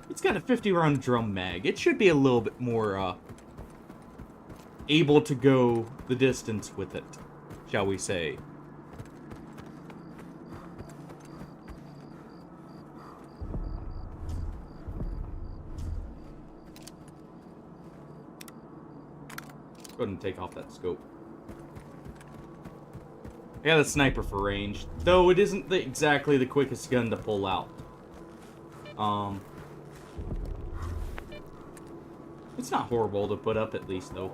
it's got a 50-round drum mag. It should be a little bit more, able to go the distance with it, shall we say. Let's go ahead and take off that scope. Yeah, the sniper for range, though it isn't exactly the quickest gun to pull out. It's not horrible to put up, at least, though.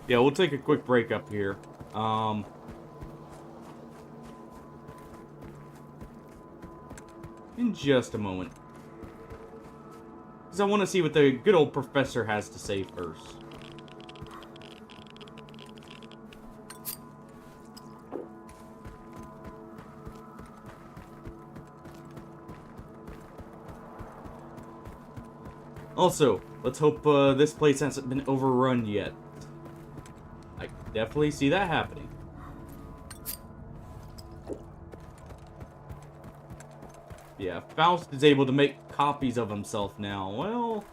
Yeah, we'll take a quick break up here. In just a moment. Because I want to see what the good old professor has to say first. Also, let's hope this place hasn't been overrun yet. I can definitely see that happening. Yeah, Faust is able to make copies of himself now. Well,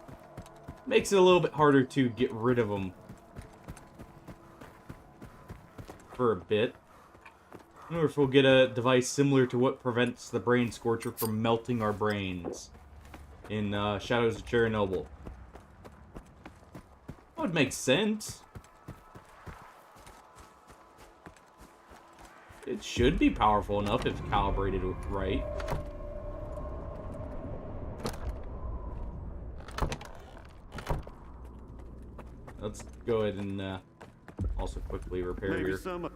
makes it a little bit harder to get rid of them for a bit. I wonder if we'll get a device similar to what prevents the brain scorcher from melting our brains in Shadows of Chernobyl. That would make sense. It should be powerful enough if calibrated right. Let's go ahead and also quickly repair Maybe here. some.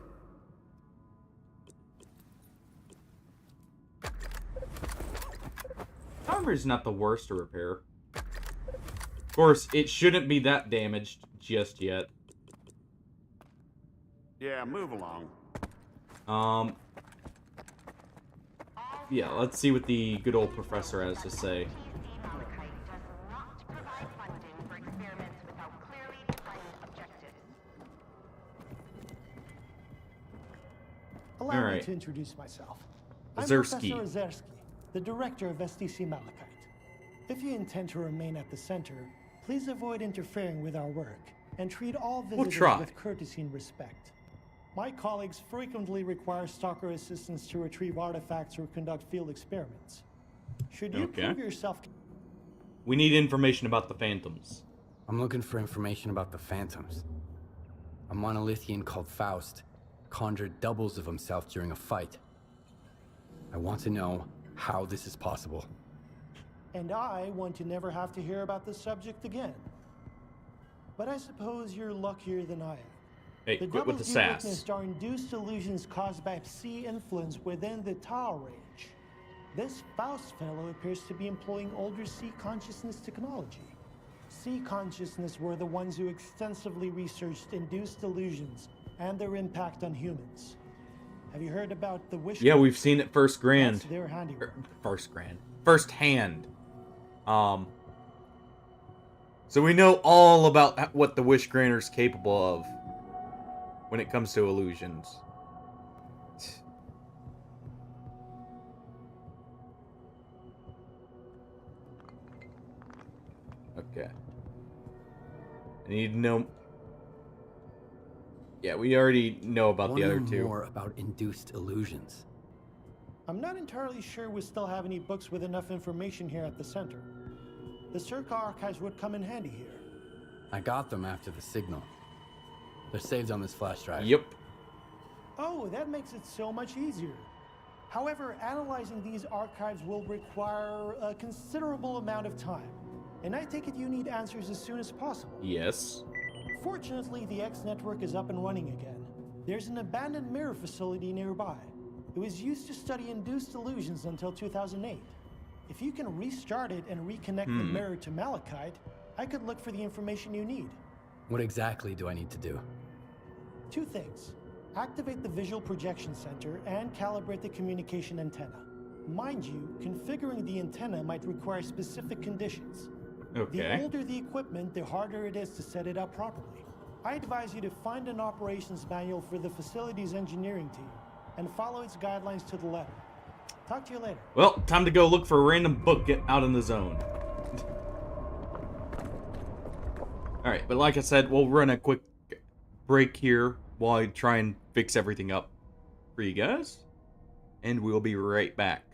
Armor is not the worst to repair. Of course, it shouldn't be that damaged just yet. Yeah, move along. Yeah, let's see what the good old professor has to say. Allow me Alright. to introduce myself. I'm Zersky. Professor Zersky, the director of STC Malachite. If you intend to remain at the center, please avoid interfering with our work and treat all visitors try. with courtesy and respect. My colleagues frequently require Stalker assistance to retrieve artifacts or conduct field experiments. Should you Okay. prove yourself... We need information about the Phantoms. I'm looking for information about the Phantoms. A monolithian called Faust conjured doubles of himself during a fight. I want to know how this is possible. And I want to never have to hear about this subject again. But I suppose you're luckier than I am. Hey, The quit with the doubles you sass. witnessed are induced illusions caused by psi influence within the Tau range. This Faust fellow appears to be employing older psi consciousness technology. Psi consciousness were the ones who extensively researched induced illusions and their impact on humans. Have you heard about the wish? Yeah, we've seen it first grand. That's their handiwork. First hand. So we know all about what the Wish Granter's capable of when it comes to illusions. Okay. I need to know. Yeah, we already know about the other two. More about induced illusions. I'm not entirely sure we still have any books with enough information here at the center. The Circa archives would come in handy here. I got them after the signal. They're saved on this flash drive. Yep. Oh, that makes it so much easier. However, analyzing these archives will require a considerable amount of time. And I take it you need answers as soon as possible. Yes. Fortunately, the X network is up and running again. There's an abandoned mirror facility nearby. It was used to study induced illusions until 2008. If you can restart it and reconnect the mirror to Malachite, I could look for the information you need. What exactly do I need to do? Two things. Activate the visual projection center and calibrate the communication antenna. Mind you, configuring the antenna might require specific conditions. Okay. The older the equipment, the harder it is to set it up properly. I advise you to find an operations manual for the facilities engineering team and follow its guidelines to the letter. Talk to you later. Well, time to go look for a random book out in the zone. Alright, but like I said, we'll run a quick break here while I try and fix everything up for you guys. And we'll be right back.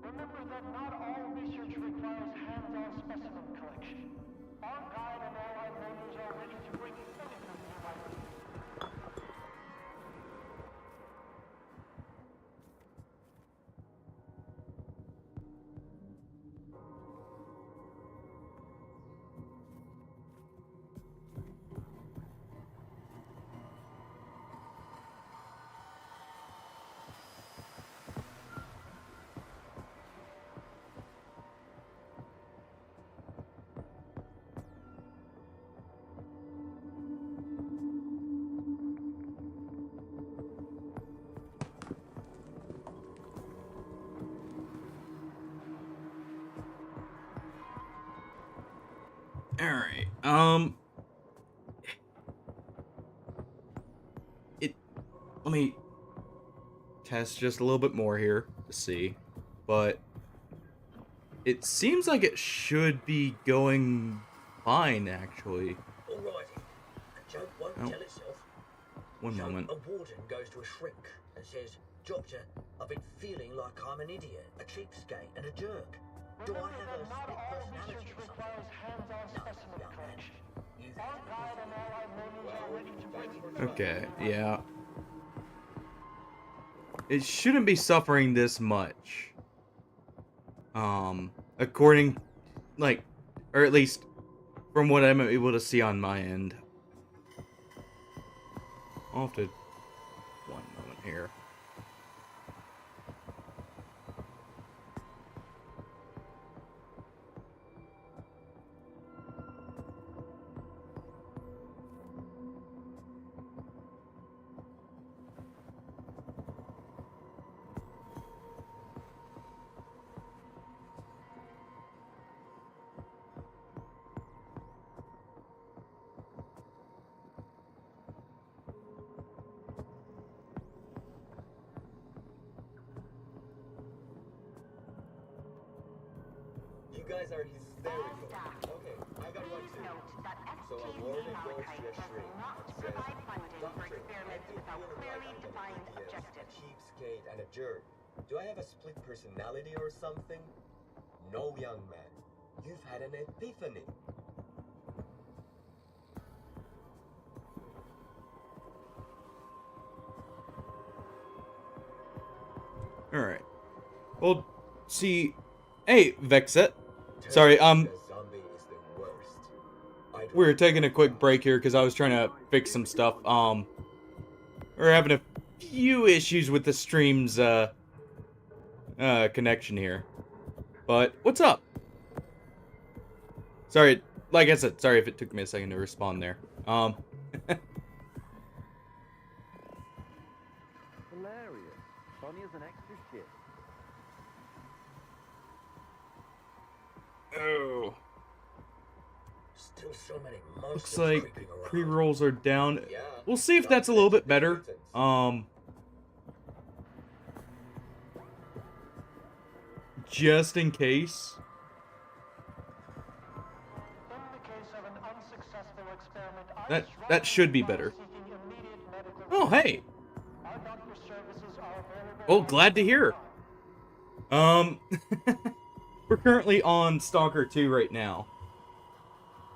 Remember that not all research requires hands-on specimen collection. Our guide and allied members are ready to bring anything you might need. Alright, let me test just a little bit more here to see, but it seems like it should be going fine, actually. Alrighty, a joke won't Oh. tell itself. One So, moment. a warden goes to a shrink and says, Doctor, I've been feeling like I'm an idiot, a cheapskate, and a jerk. Do I Remember have that a not split all personality research or something? requires hands-on specimen young man. collection. You've Our guide and allied members are ready to bring anything Okay, you might yeah. It shouldn't be suffering this much. According, like, or at least from what I'm able to see on my end. I'll have to, one moment here. You guys are hysterical. Okay, I got one too. So a warden goes to a shrink and says, Doctor, I do feel like I'm an idiot, a cheapskate, and a jerk. Do I have a split personality or something? No, young man. You've had an epiphany. Alright. Well, see... Hey, Vexet. Sorry, A zombie is the worst. I'd we were taking a quick break here because I was trying to fix some stuff. We're having a few issues with the stream's, connection here. But, what's up? Sorry, like I said, sorry if it took me a second to respond there. Hilarious. Funny as an extra shit. Oh. Still so many monsters Looks like creeping around. pre-rolls are down. Yeah, We'll see if that's a little bit better. mutants. Just in case. In the case of an unsuccessful experiment, That should be better. Oh, hey. Our doctor services are available. Well, glad to hear. We're currently on Stalker 2 right now.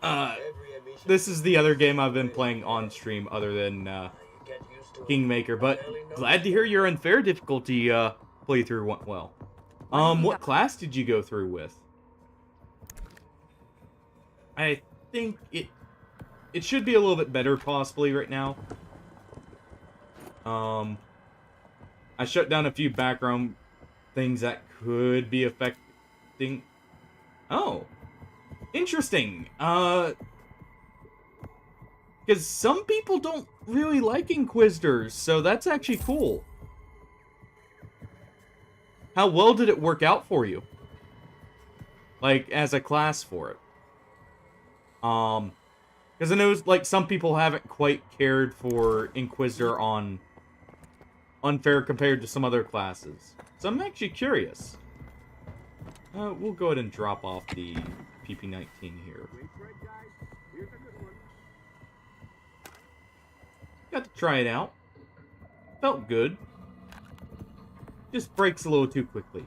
Every emission This is the other game I've been playing on stream other than, you get used to it. Kingmaker, but Barely know glad to hear your unfair difficulty, playthrough went well. What class did you go through with? I think it should be a little bit better possibly right now. I shut down a few background things that could be affecting. Oh, interesting. Because some people don't really like Inquisitors, so that's actually cool. How well did it work out for you? Like, as a class for it? Because I know, like, some people haven't quite cared for Inquisitor on Unfair compared to some other classes. So I'm actually curious. We'll go ahead and drop off the PP-19 here. Wait for it, guys. Here's a good one. Got to try it out. Felt good. Just breaks a little too quickly.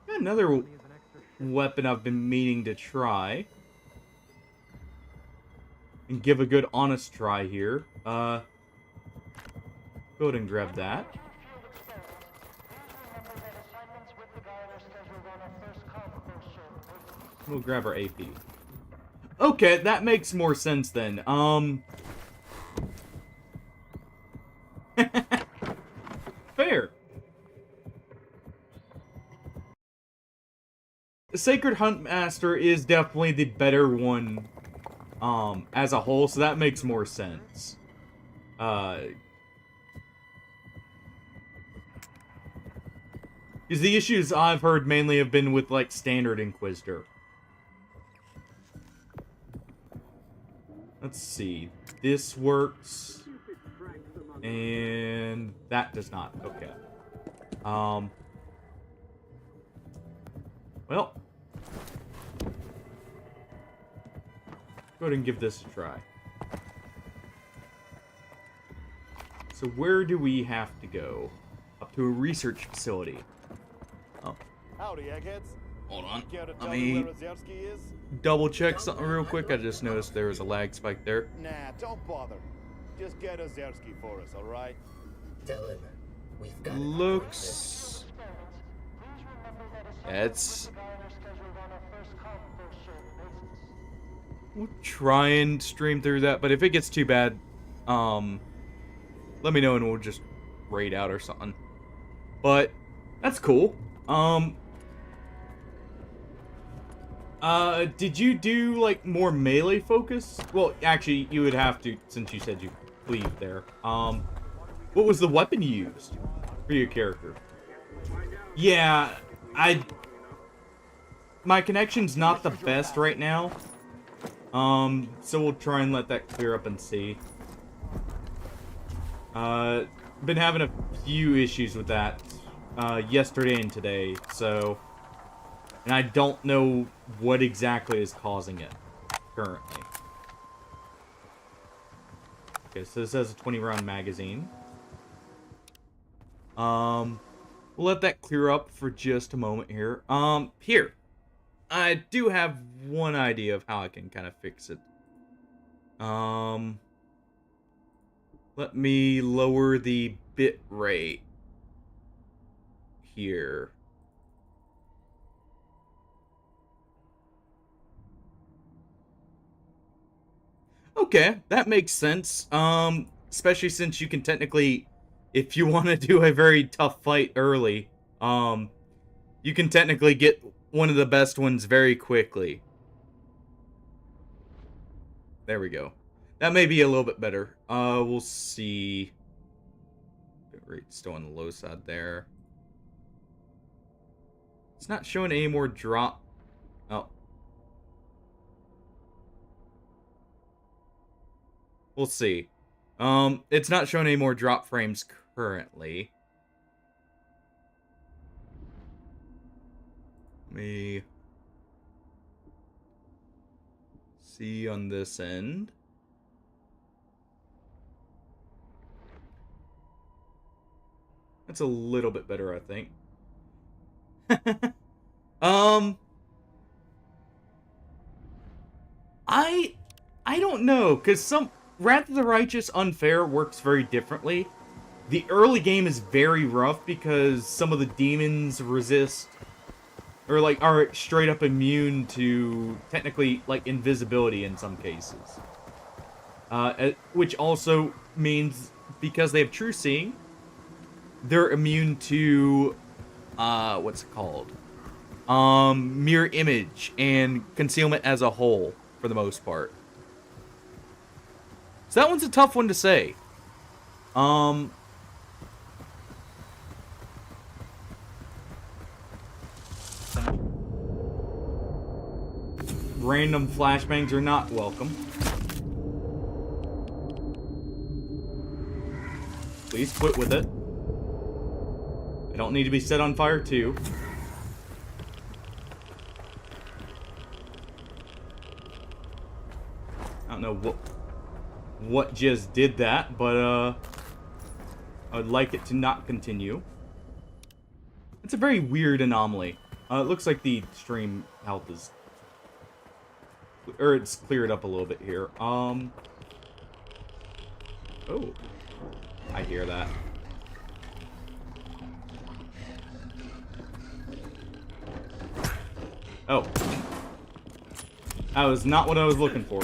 Another weapon I've been meaning to try. And give a good honest try here. Go ahead and grab that. We'll grab our AP. Okay, that makes more sense then. Fair. The Sacred Huntmaster is definitely the better one, as a whole, so that makes more sense. Because the issues I've heard mainly have been with, like, Standard Inquisitor. Let's see. This works. And that does not. Okay. Well. Go ahead and give this a try. So where do we have to go? Up to a research facility. Oh. Howdy, eggheads. Hold on. Care to Let tell me me where Ozerski is? double check something real quick. I just noticed there was a lag spike there. Nah, don't bother. Just get Ozerski for us, alright? Tell him we've got Looks... It's... We'll try and stream through that, but if it gets too bad, let me know and we'll just raid out or something. But, that's cool. Did you do, like, more melee focus? Well, actually, you would have to, since you said you leave there. What was the weapon you used for your character? Yeah, my connection's not the best right now. So we'll try and let that clear up and see. Been having a few issues with that, yesterday and today, so... And I don't know what exactly is causing it, currently. Okay, so this has a 20-round magazine. We'll let that clear up for just a moment here. Here. I do have one idea of how I can kind of fix it. Let me lower the bit rate here. Okay, that makes sense. Especially since you can technically, if you want to do a very tough fight early, you can technically get one of the best ones very quickly. There we go. That may be a little bit better. We'll see. Bit rate's still on the low side there. It's not showing any more drop. Oh. We'll see. It's not showing any more drop frames currently. Let me see on this end. That's a little bit better, I think. I don't know, cause Wrath of the Righteous Unfair works very differently. The early game is very rough because some of the demons resist, or like are straight up immune to technically like invisibility in some cases. Which also means because they have true seeing, they're immune to what's it called? Mirror image and concealment as a whole for the most part. So that one's a tough one to say. Random flashbangs are not welcome. Please quit with it. I don't need to be set on fire too. I don't know what just did that, but I would like it to not continue. It's a very weird anomaly. It looks like the stream health is, or it's cleared up a little bit here. Oh, I hear that. Oh, that was not what I was looking for.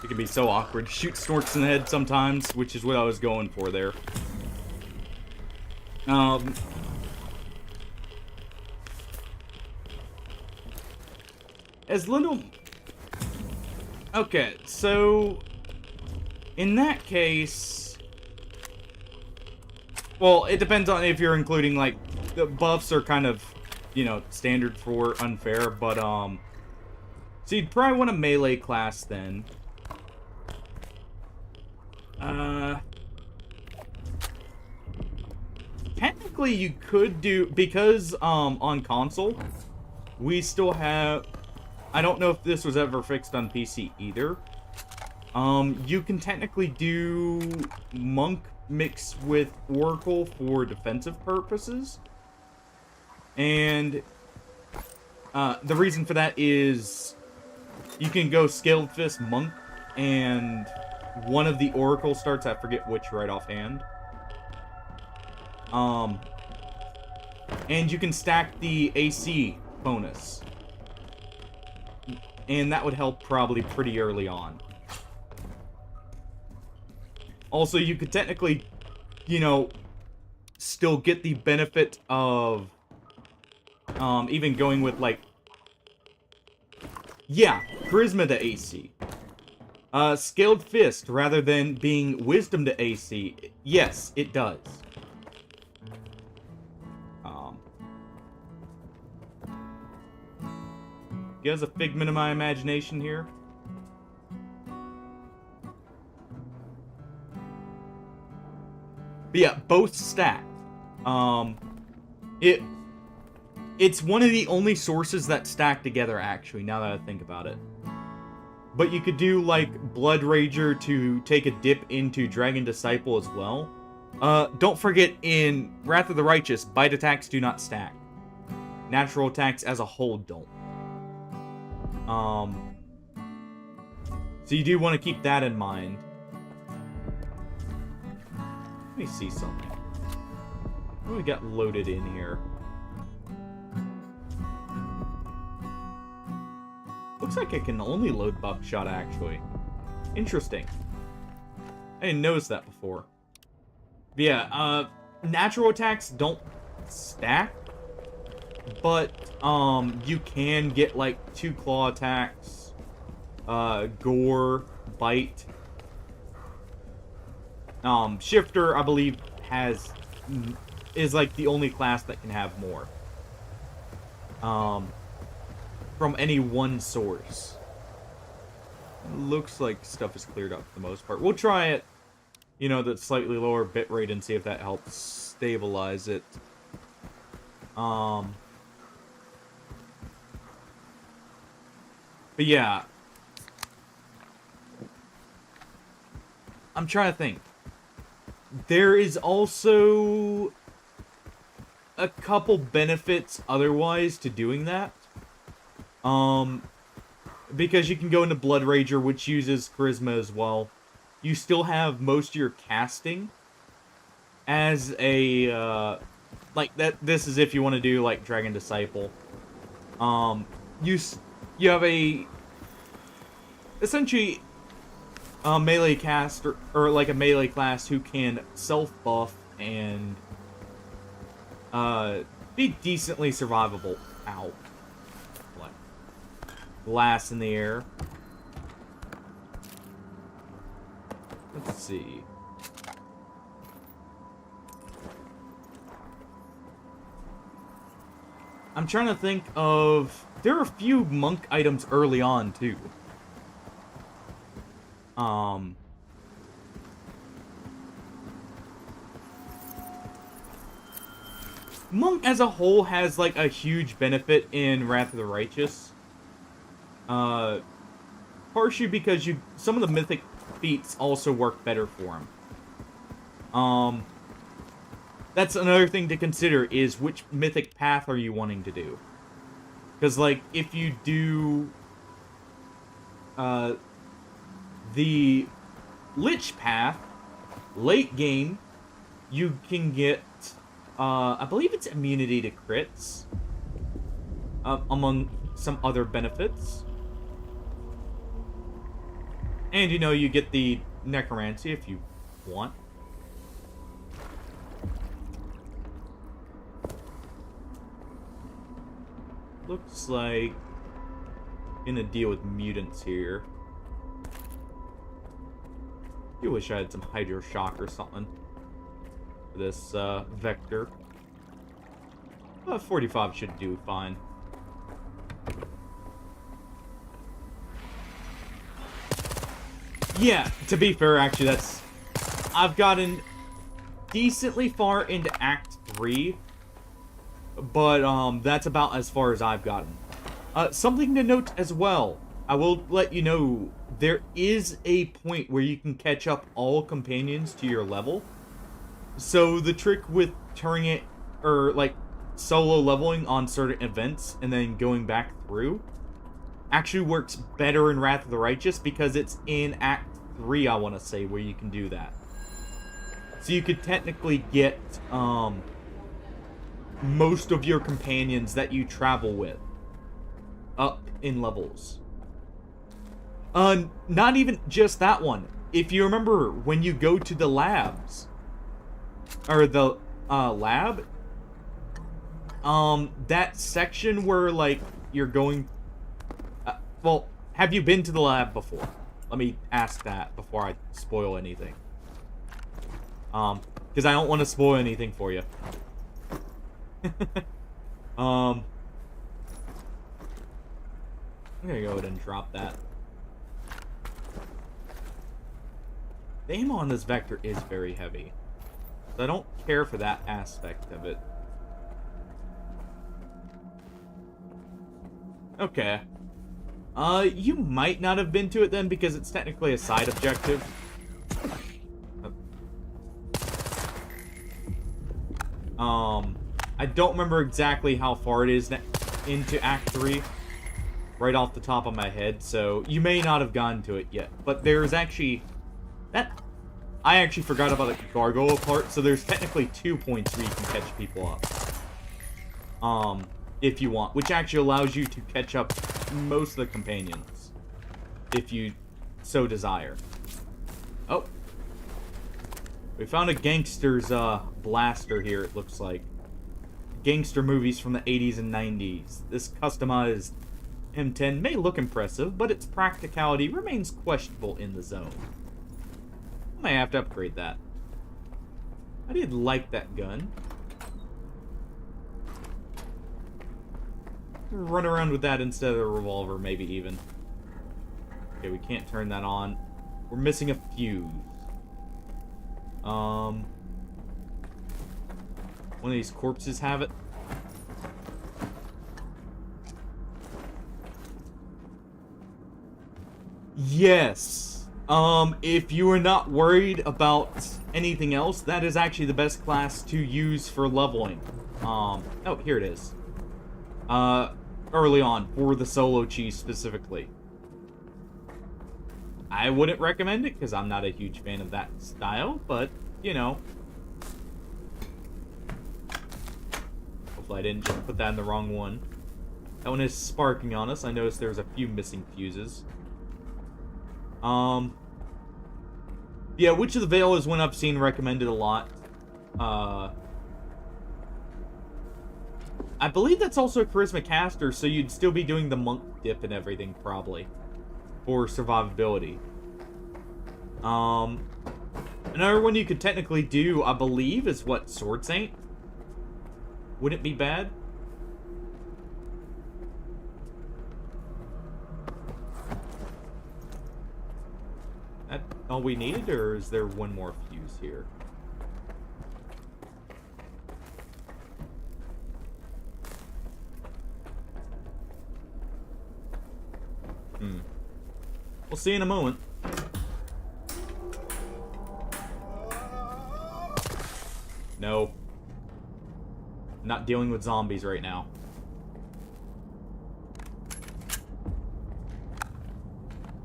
It can be so awkward. Shoot snorts in the head sometimes, which is what I was going for there. As little... Okay, so... In that case... Well, it depends on if you're including, like... The buffs are kind of, you know, standard for unfair, but, So you'd probably want a melee class, then. Technically, you could do... Because, on console, we still have... I don't know if this was ever fixed on PC either. You can technically do Monk mixed with Oracle for defensive purposes. And the reason for that is you can go Scaled Fist Monk and one of the Oracle starts, I forget which right offhand. And you can stack the AC bonus. And that would help probably pretty early on. Also, you could technically, you know, still get the benefit of even going with, like... Yeah, Charisma to AC. Scaled Fist, rather than being Wisdom to AC. Yes, it does. Guess a figment of my imagination here. But yeah, both stacked. It's one of the only sources that stack together, actually, now that I think about it. But you could do, like, Blood Rager to take a dip into Dragon Disciple as well. Don't forget, in Wrath of the Righteous, bite attacks do not stack. Natural attacks as a whole don't. So you do want to keep that in mind. Let me see something. What do we got loaded in here? Looks like I can only load buckshot, actually. Interesting. I didn't notice that before. But yeah, natural attacks don't stack. But, you can get, like, 2 claw attacks, gore, bite. Shifter, I believe, is, like, the only class that can have more. From any one source. Looks like stuff is cleared up for the most part. We'll try it, you know, that slightly lower bitrate and see if that helps stabilize it. But yeah. I'm trying to think. There is also a couple benefits otherwise to doing that. Because you can go into Blood Rager, which uses Charisma as well. You still have most of your casting as a, like, this is if you want to do, like, Dragon Disciple. You have a, essentially, a melee cast, or like a melee class who can self-buff and, be decently survivable. Ow. What? Glass in the air. Let's see. I'm trying to think of... There are a few monk items early on, too. Monk as a whole has, like, a huge benefit in Wrath of the Righteous. Partially because some of the mythic feats also work better for him. That's another thing to consider, is which mythic path are you wanting to do? Because, like, if you do the Lich path, late game, you can get, I believe it's immunity to crits, among some other benefits. And, you know, you get the Necromancy if you want. Looks like gonna deal with mutants here. I wish I had some Hydro Shock or something for this Vector. 45 should do fine. Yeah, to be fair, actually, I've gotten decently far into Act 3, but that's about as far as I've gotten. Something to note as well, I will let you know, there is a point where you can catch up all companions to your level. So the trick with turning it, or like solo leveling on certain events and then going back through, actually works better in Wrath of the Righteous, because it's in Act 3, I want to say, where you can do that. So you could technically get most of your companions that you travel with up in levels. Not even just that one. If you remember, when you go to the labs, or the lab, that section where, like, you're going... well, have you been to the lab before? Let me ask that before I spoil anything. Because I don't want to spoil anything for you. I'm gonna go ahead and drop that. The ammo on this Vector is very heavy, so I don't care for that aspect of it. Okay. You might not have been to it then, because it's technically a side objective. I don't remember exactly how far it is into Act 3, right off the top of my head, so you may not have gone to it yet. But there's actually... I actually forgot about the gargoyle part, so there's technically 2 points where you can catch people up. If you want, which actually allows you to catch up most of the companions, if you so desire. Oh. We found a gangster's, blaster here, it looks like. Gangster movies from the 80s and 90s. This customized M10 may look impressive, but its practicality remains questionable in the zone. I may have to upgrade that. I did like that gun. Run around with that instead of a revolver, maybe even. Okay, we can't turn that on. We're missing a fuse. One of these corpses have it. Yes! If you are not worried about anything else, that is actually the best class to use for leveling. Oh, here it is. Early on, for the solo cheese specifically. I wouldn't recommend it, because I'm not a huge fan of that style, but, you know. Hopefully I didn't just put that in the wrong one. That one is sparking on us. I noticed there's a few missing fuses. Yeah, Witch of the Veil is one I've seen recommended a lot. I believe that's also a charisma caster, so you'd still be doing the monk dip and everything, probably. For survivability. Another one you could technically do, I believe, is what, Sword Saint? Wouldn't be bad. That all we needed, or is there one more fuse here? We'll see in a moment. No. Not dealing with zombies right now.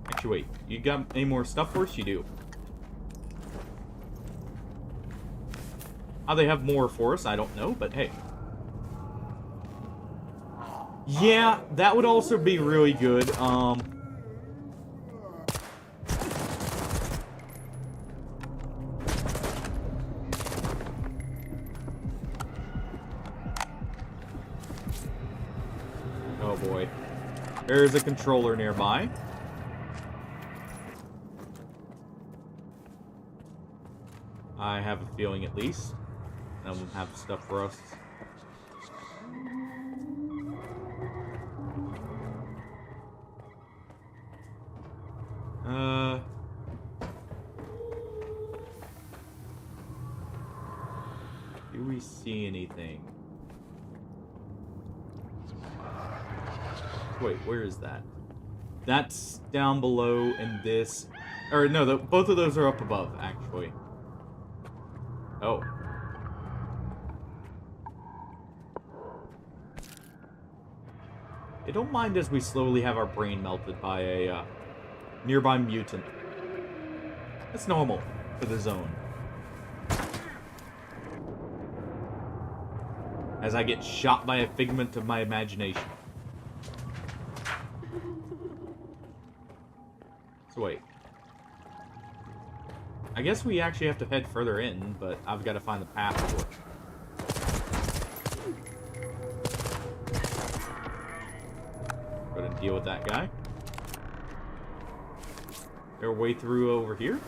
Actually, wait. You got any more stuff for us? You do. How they have more for us, I don't know, but hey. Yeah, that would also be really good. Oh boy. There's a controller nearby. I have a feeling, at least. That will have stuff for us. Do we see anything? Wait, where is that? That's down below, and this... Or, no, both of those are up above, actually. Oh. I don't mind as we slowly have our brain melted by a nearby mutant. That's normal for the zone. As I get shot by a figment of my imagination. So wait. I guess we actually have to head further in, but I've got to find the path for it. Go ahead and deal with that guy. There a way through over here?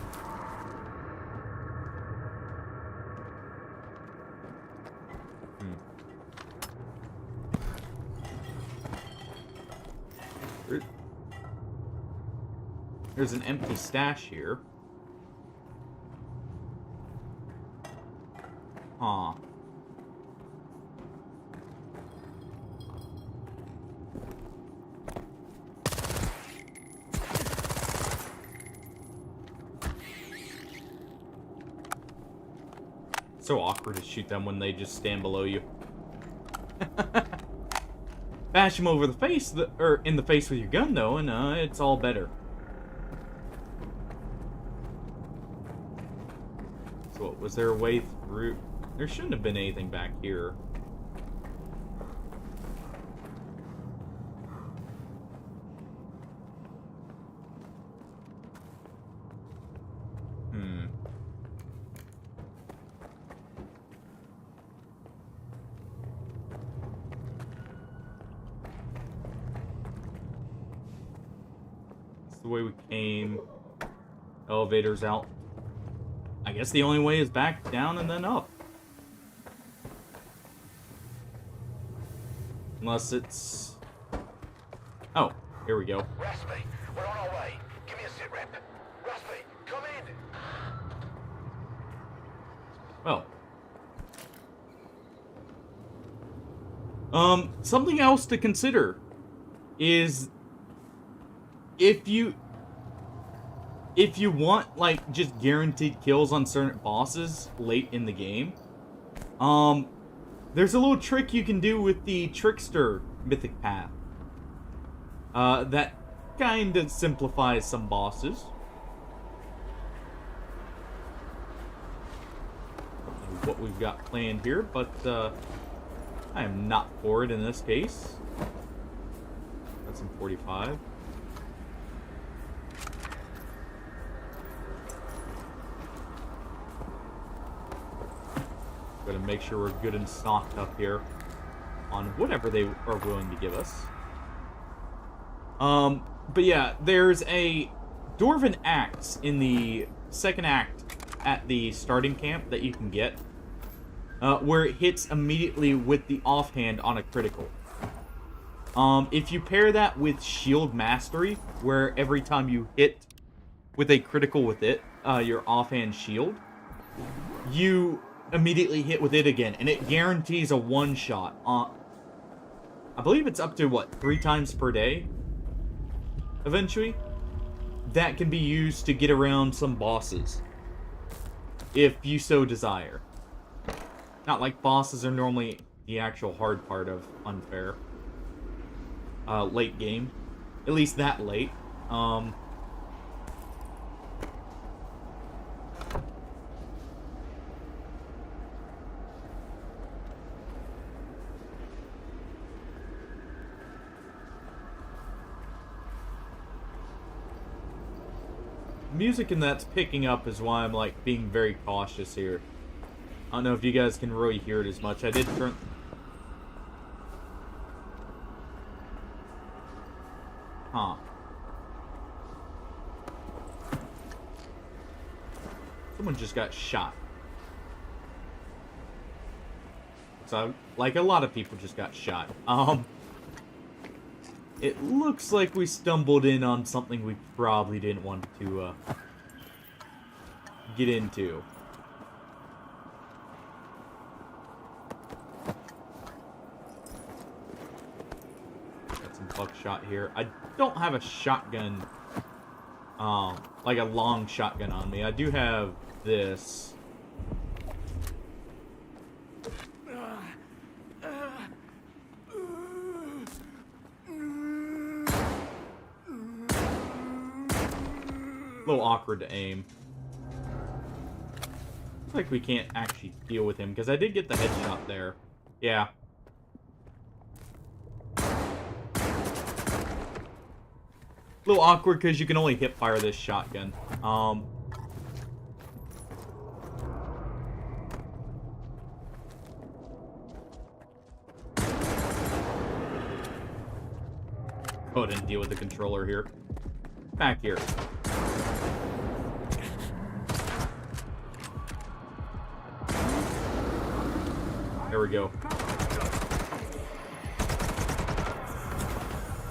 There's an empty stash here. Huh. So awkward to shoot them when they just stand below you. Bash them over the face, or in the face with your gun, though, and it's all better. So what, was there a way through? There shouldn't have been anything back here. The way we came. Elevator's out. I guess the only way is back down and then up. Unless it's... Oh, here we go. Raspy, we're on our way. Give me a sit rep. Raspy, come in. Well. Something else to consider is... If you... if you want, like, just guaranteed kills on certain bosses late in the game, there's a little trick you can do with the Trickster mythic path. That kind of simplifies some bosses. Don't know what we've got planned here, but I am not for it in this case. That's in 45. Gotta make sure we're good and stocked up here on whatever they are willing to give us. But yeah, there's a Dwarven Axe in the second act at the starting camp that you can get, where it hits immediately with the offhand on a critical. If you pair that with Shield Mastery, where every time you hit with a critical with it, your offhand shield, you immediately hit with it again, and it guarantees a one-shot. I believe it's up to, what, 3 times per day? Eventually. That can be used to get around some bosses, if you so desire. Not like bosses are normally the actual hard part of Unfair. Late game. At least that late. Music in that's picking up is why I'm, like, being very cautious here. I don't know if you guys can really hear it as much. I did turn... Huh. Someone just got shot. So, like, a lot of people just got shot. It looks like we stumbled in on something we probably didn't want to, get into. Got some buckshot here. I don't have a shotgun, like a long shotgun on me. I do have this. A little awkward to aim. Looks like we can't actually deal with him, because I did get the headshot there. Yeah. A little awkward, because you can only hip fire this shotgun. Go ahead and deal with the controller here. Back here. There we go.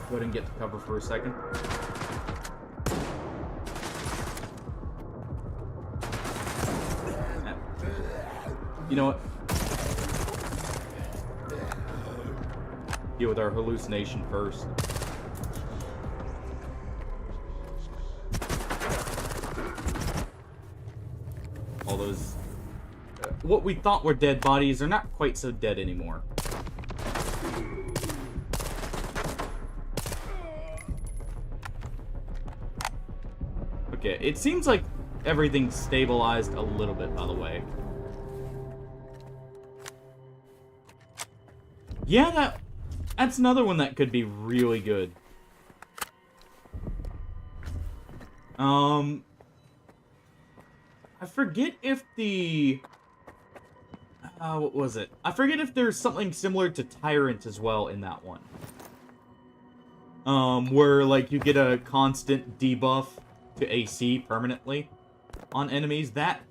Go ahead and get to cover for a second. You know what? Deal with our hallucination first. All those... what we thought were dead bodies are not quite so dead anymore. Okay, it seems like everything's stabilized a little bit, by the way. Yeah, that's another one that could be really good. I forget if the... what was it? I forget if there's something similar to Tyrant as well in that one. Where, like, you get a constant debuff to AC permanently on enemies. That,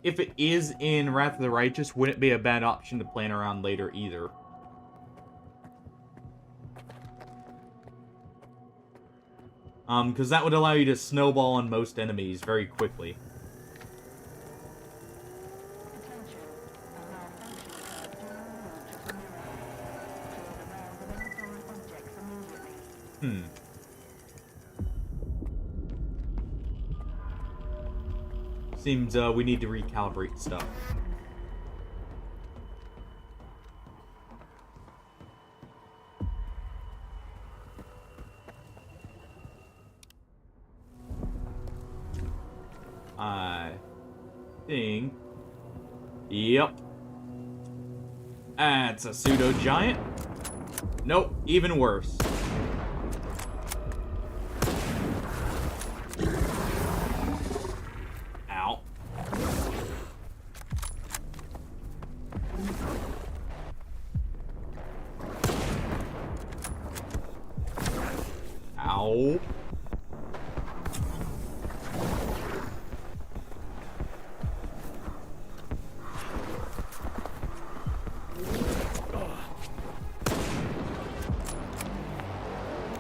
if it is in Wrath of the Righteous, wouldn't be a bad option to plan around later either. Because that would allow you to snowball on most enemies very quickly. Seems we need to recalibrate stuff. I think... Yep. That's a pseudo-giant. Nope, even worse. Ow. Ow.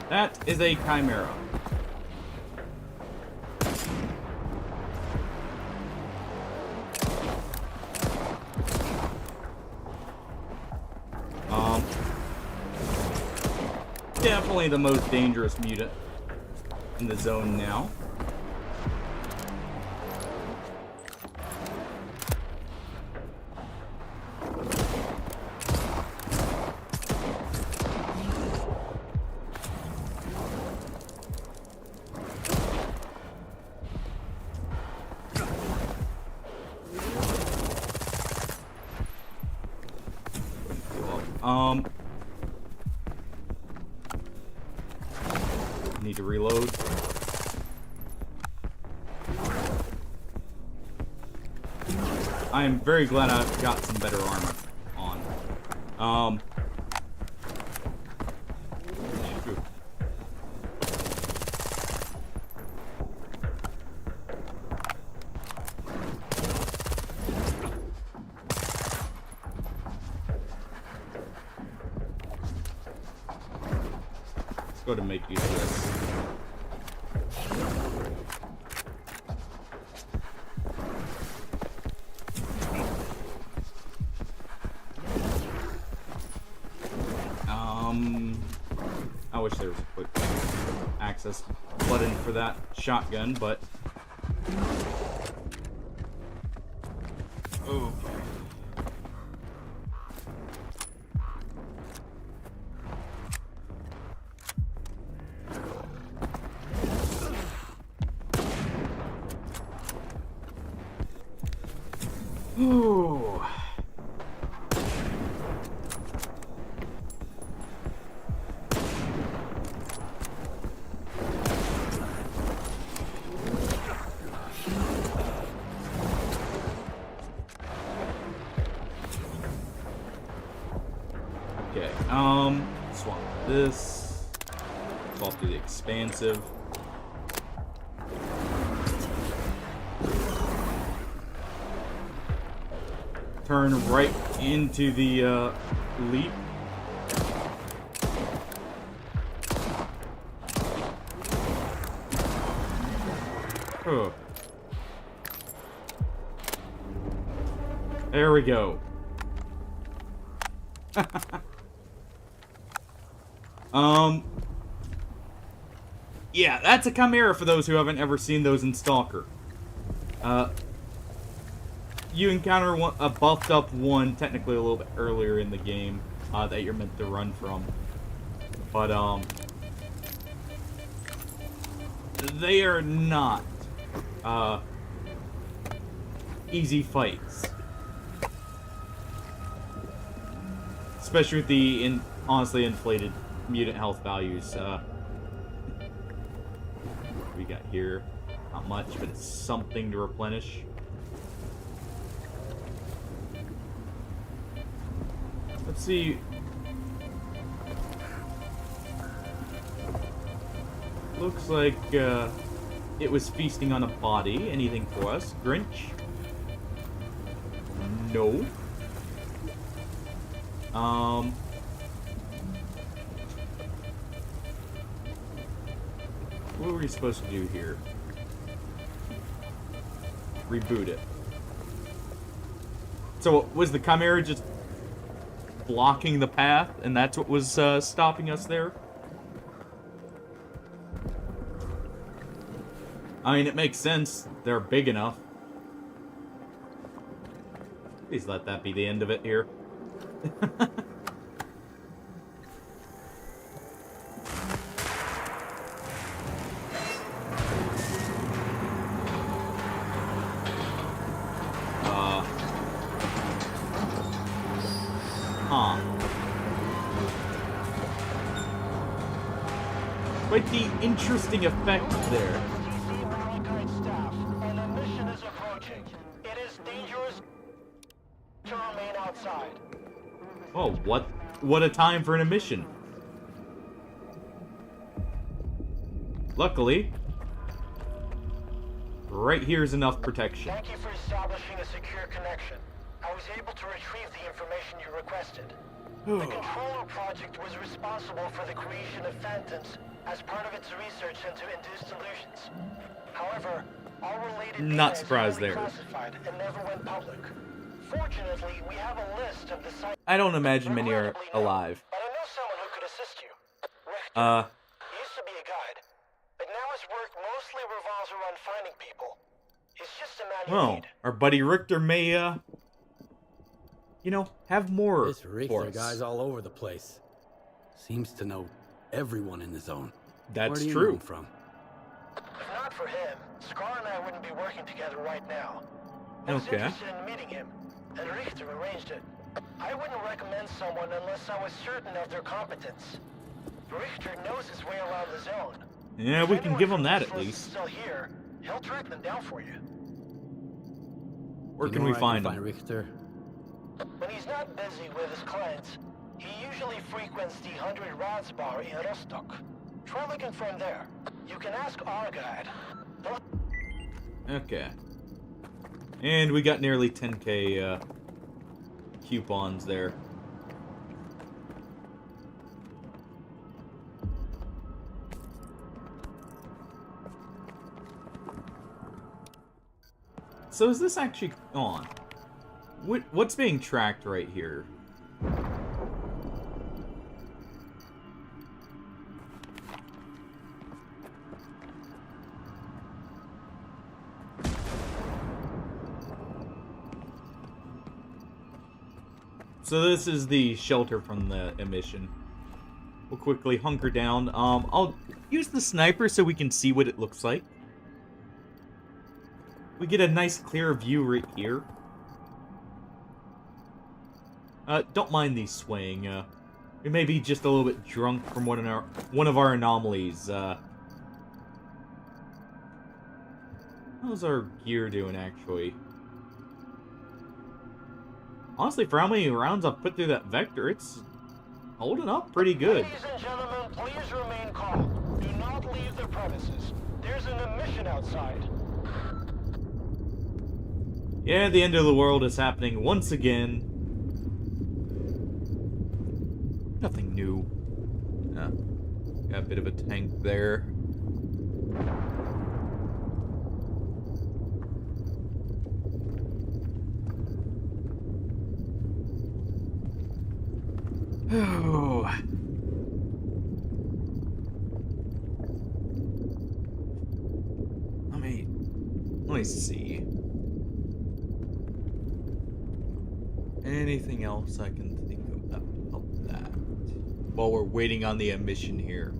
That is a chimera. Definitely the most dangerous mutant in the zone now. Need to reload. I am very glad I've got some better armor on. Let's go to make use of this. I wish there was a quick access button for that shotgun, but... Oh. Ooh. Okay, swap this. Swap to the expansive. Turn right into the leap. Oh. There we go. Yeah, that's a chimera for those who haven't ever seen those in Stalker. You encounter a buffed up one technically a little bit earlier in the game that you're meant to run from. But, they are not, easy fights. Especially with the, honestly inflated mutant health values. We got here, not much, but it's something to replenish. Let's see. Looks like it was feasting on a body. Anything for us? Grinch? No. What were we supposed to do here? Reboot it. So was the chimera just blocking the path, and that's what was stopping us there? I mean, it makes sense. They're big enough. Please let that be the end of it here. Quite the interesting effect there. Staff, an mission is approaching. It is dangerous to remain outside. Oh, what a time for an emission. Luckily, right here is enough protection. Thank you for establishing a secure connection. I was able to retrieve the information you requested. The Controller Project was responsible for the creation of phantoms as part of its research into induced illusions. However, all related Not details surprised were there. classified and never went public. Fortunately, we have a list of the sites. I don't imagine many are alive. But I know someone who could assist you. Richter. He used to be a guide, but now his work mostly revolves around finding people. He's just a man you Well, need. our buddy Richter may, have more This for Richter us. guy's all over the place. Seems to know everyone in the zone. That's Where do you true. know him from? If not for him, Scar and I wouldn't be working together right now. I was Okay. interested in meeting him, and Richter arranged it. I wouldn't recommend someone unless I was certain of their competence. Richter knows his way around the zone. Yeah, we can If give him anyone that from at this list is least. Still here, he'll track them down for you. Where You can know we where I find find him? Richter? When he's not busy with his clients, he usually frequents the 100 Rods bar in Rostock. Try looking for him there. You can ask our guide. Okay. And we got nearly 10k coupons there. So is this actually on? What's being tracked right here? So this is the shelter from the emission. We'll quickly hunker down. I'll use the sniper so we can see what it looks like. We get a nice clear view right here. Don't mind these swaying. We may be just a little bit drunk from one of our anomalies. How's our gear doing, actually? Honestly, for how many rounds I've put through that vector, it's holding up pretty good. Ladies and gentlemen, please remain calm. Do not leave the premises. There's an emission outside. Yeah, the end of the world is happening once again. Nothing new. Got a bit of a tank there. Oh. Let me see. Anything else I can think of that while we're waiting on the emission here?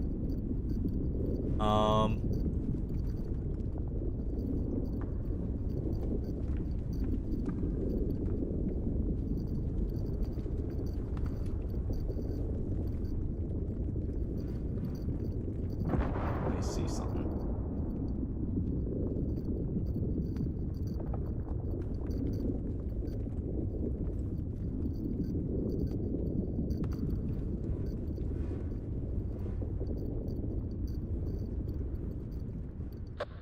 Let me see something.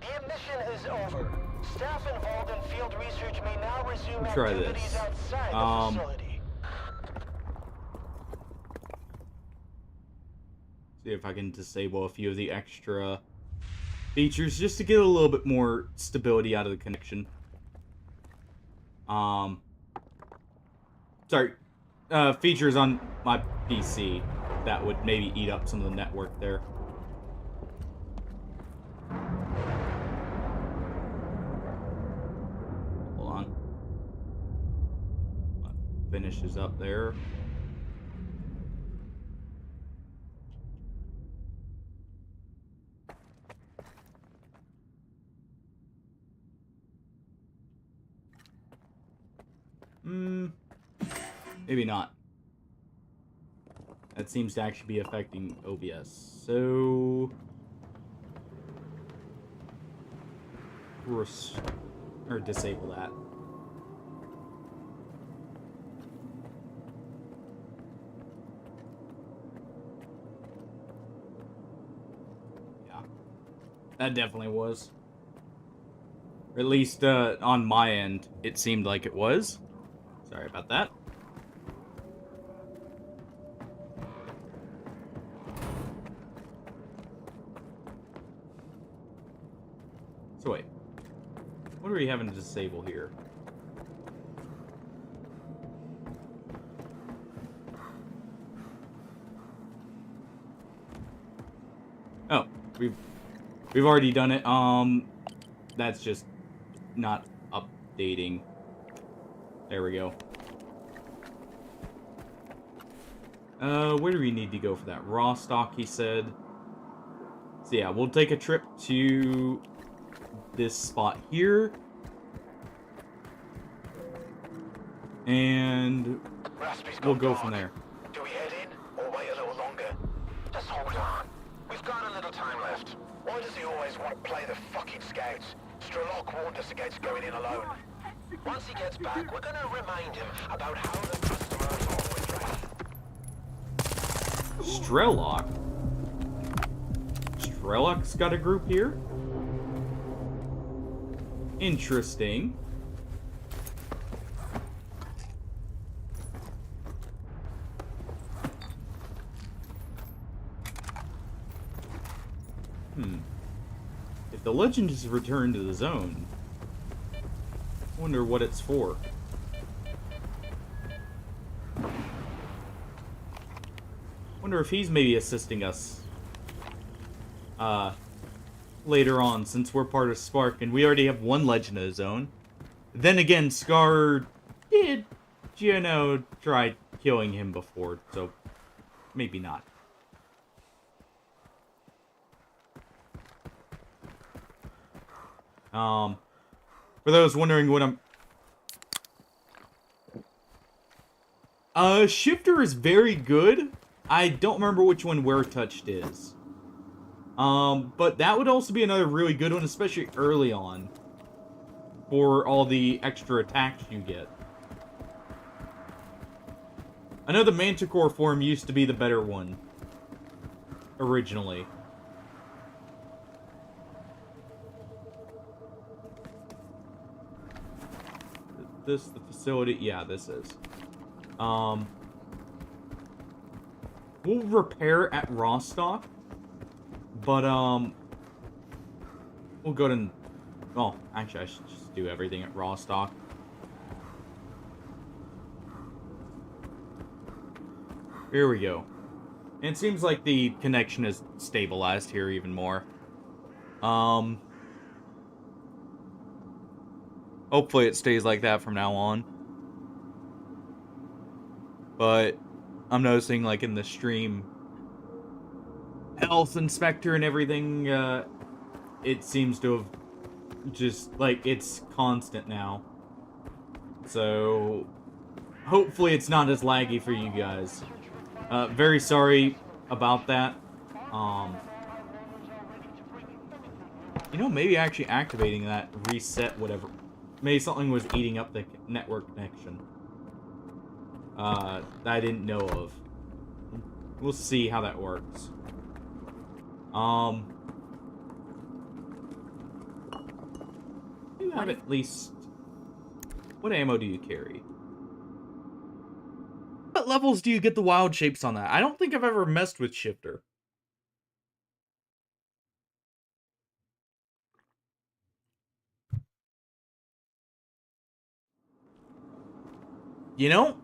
The mission is over. Staff involved in field research may now resume Try activities this. outside the facility. See if I can disable a few of the extra features just to get a little bit more stability out of the connection. Sorry, features on my PC that would maybe eat up some of the network there. Hold on. finishes up there. Maybe not. That seems to actually be affecting OBS. So... or disable that. Yeah. That definitely was. Or at least on my end, it seemed like it was. Sorry about that. So wait. What are we having to disable here? Oh, we've already done it. That's just not updating. There we go. Where do we need to go for that? Raw stock, he said. So yeah, we'll take a trip to this spot here. And we'll go from there. Do we head in or wait a little longer? Just hold on. We've got a little time left. Why does he always want to play the fucking scouts? Strelok warned us against going in alone. Once he gets back, we're gonna remind him about how the customer is always right. Strelok? Strelok's got a group here? Interesting. If the legend is returned to the zone, I wonder what it's for. Wonder if he's maybe assisting us later on, since we're part of Spark and we already have one legend of his own. Then again, Scar did, you know, try killing him before, so maybe not. For those wondering what I'm... Shifter is very good. I don't remember which one Where Touched is. But that would also be another really good one, especially early on. For all the extra attacks you get. I know the Manticore form used to be the better one. Originally. This the facility? Yeah, this is. We'll repair at Rostock, but we'll go to. Oh, actually, I should just do everything at Rostock. Here we go. And it seems like the connection is stabilized here even more. Hopefully it stays like that from now on. But I'm noticing, like, in the stream health inspector and everything, it seems to have just, like, it's constant now. So, hopefully it's not as laggy for you guys. Very sorry about that. You know, maybe actually activating that reset whatever. Maybe something was eating up the network connection. That I didn't know of. We'll see how that works. You have at least... What ammo do you carry? What levels do you get the wild shapes on that? I don't think I've ever messed with Shifter. You know?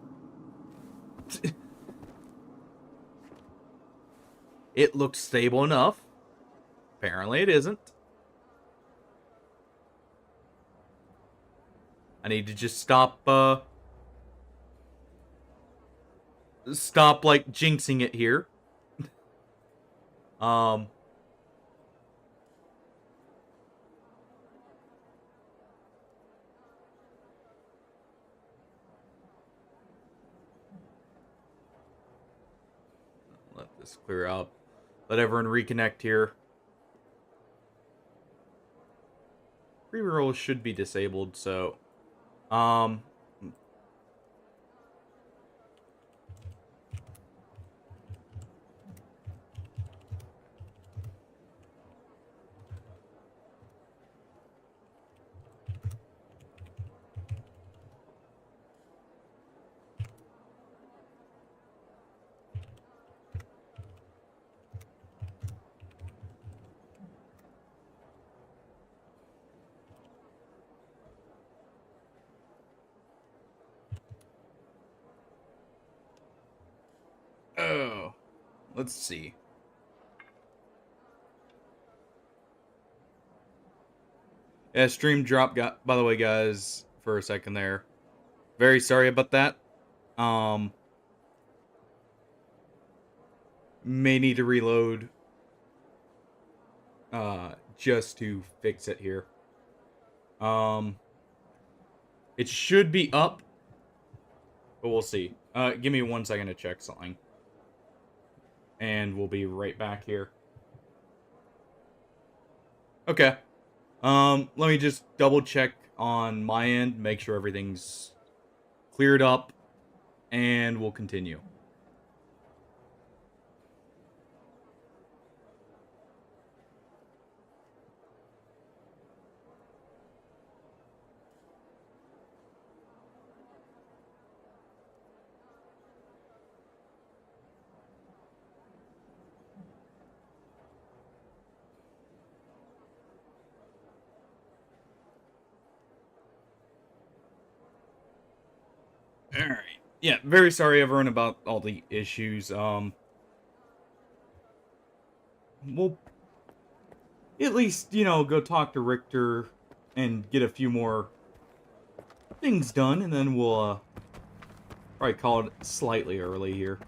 It looks stable enough. Apparently it isn't. I need to just stop, stop, like, jinxing it here. Let this clear out. Let everyone reconnect here. Rerolls should be disabled, so... Oh, let's see. Yeah, stream drop got, by the way, guys, for a second there. Very sorry about that. May need to reload just to fix it here. It should be up, but we'll see. Give me 1 second to check something. And we'll be right back here. Okay. Let me just double check on my end, make sure everything's cleared up, and we'll continue. Alright. Yeah, very sorry everyone about all the issues. We'll at least, you know, go talk to Richter and get a few more things done, and then we'll probably call it slightly early here.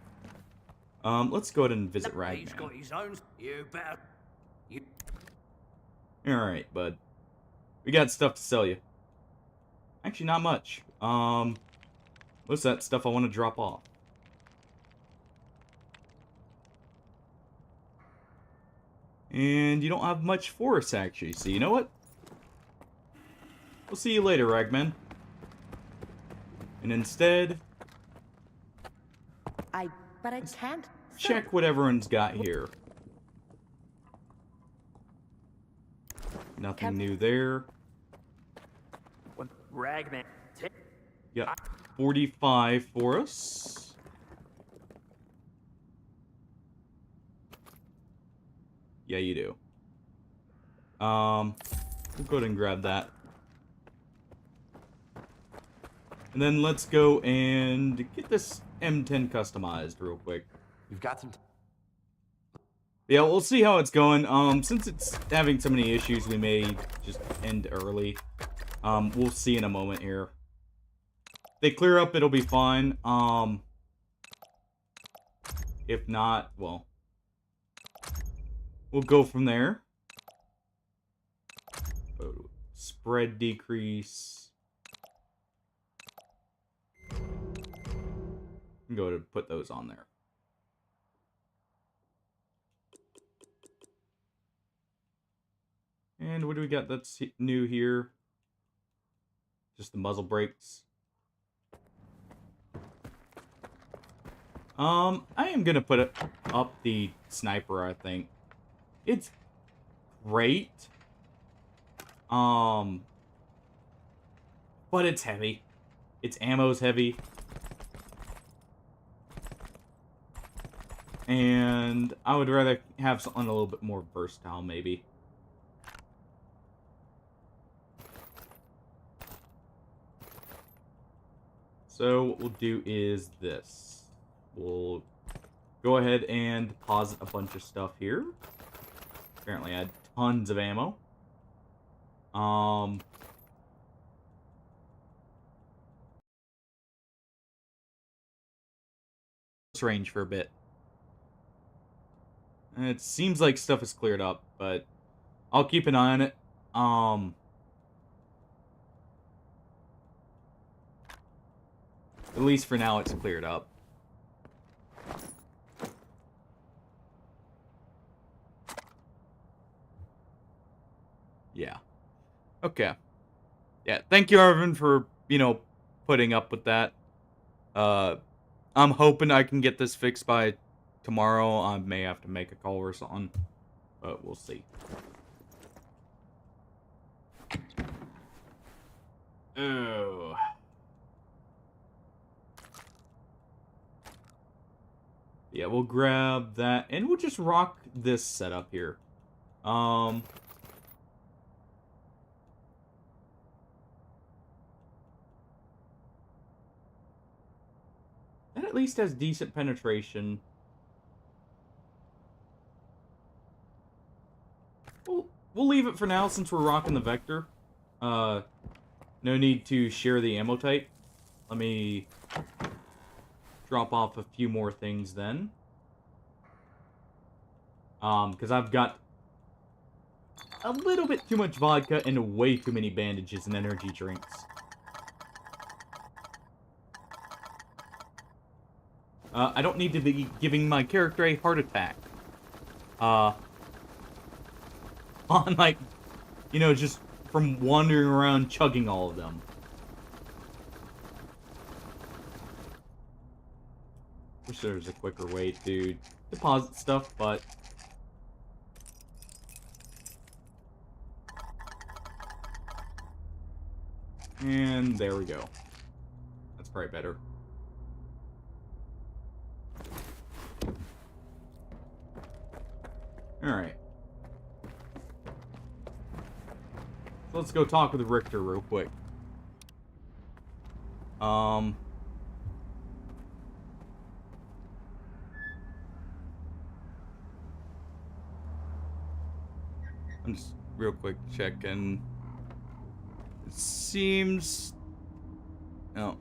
Let's go ahead and visit Ragman. He's got his own. You better. You. Alright, bud. We got stuff to sell you. Actually, not much. What's that stuff I want to drop off? And you don't have much for us, actually. So you know what? We'll see you later, Ragman. And instead... But I can't... check what everyone's got here. Nothing new there. Ragman. Got 45 for us. Yeah, you do. We'll go ahead and grab that. And then let's go and get this M10 customized real quick. You've got some. Yeah, we'll see how it's going. Since it's having so many issues, we may just end early. We'll see in a moment here. If they clear up, it'll be fine. If not, well, we'll go from there. Spread decrease. Go ahead and put those on there. And what do we got that's new here? Just the muzzle brakes. I am gonna put up the sniper, I think. It's great. But it's heavy. Its ammo's heavy. And I would rather have something a little bit more versatile, maybe. So what we'll do is this. We'll go ahead and deposit a bunch of stuff here. Apparently I had tons of ammo. range for a bit. And it seems like stuff is cleared up, but I'll keep an eye on it. At least for now, it's cleared up. Yeah. Okay. Yeah, thank you, Arvin, for, putting up with that. I'm hoping I can get this fixed by tomorrow. I may have to make a call or something, but we'll see. Oh. Yeah, we'll grab that, and we'll just rock this setup here. That at least has decent penetration. We'll leave it for now since we're rocking the Vector. No need to share the ammo type. Let me drop off a few more things then. Because I've got a little bit too much vodka and way too many bandages and energy drinks. I don't need to be giving my character a heart attack. On, like, just from wandering around chugging all of them. Wish there was a quicker way to deposit stuff, but... And there we go. That's probably better. Alright. So let's go talk with Richter real quick. I'm just real quick checking. It seems... Oh.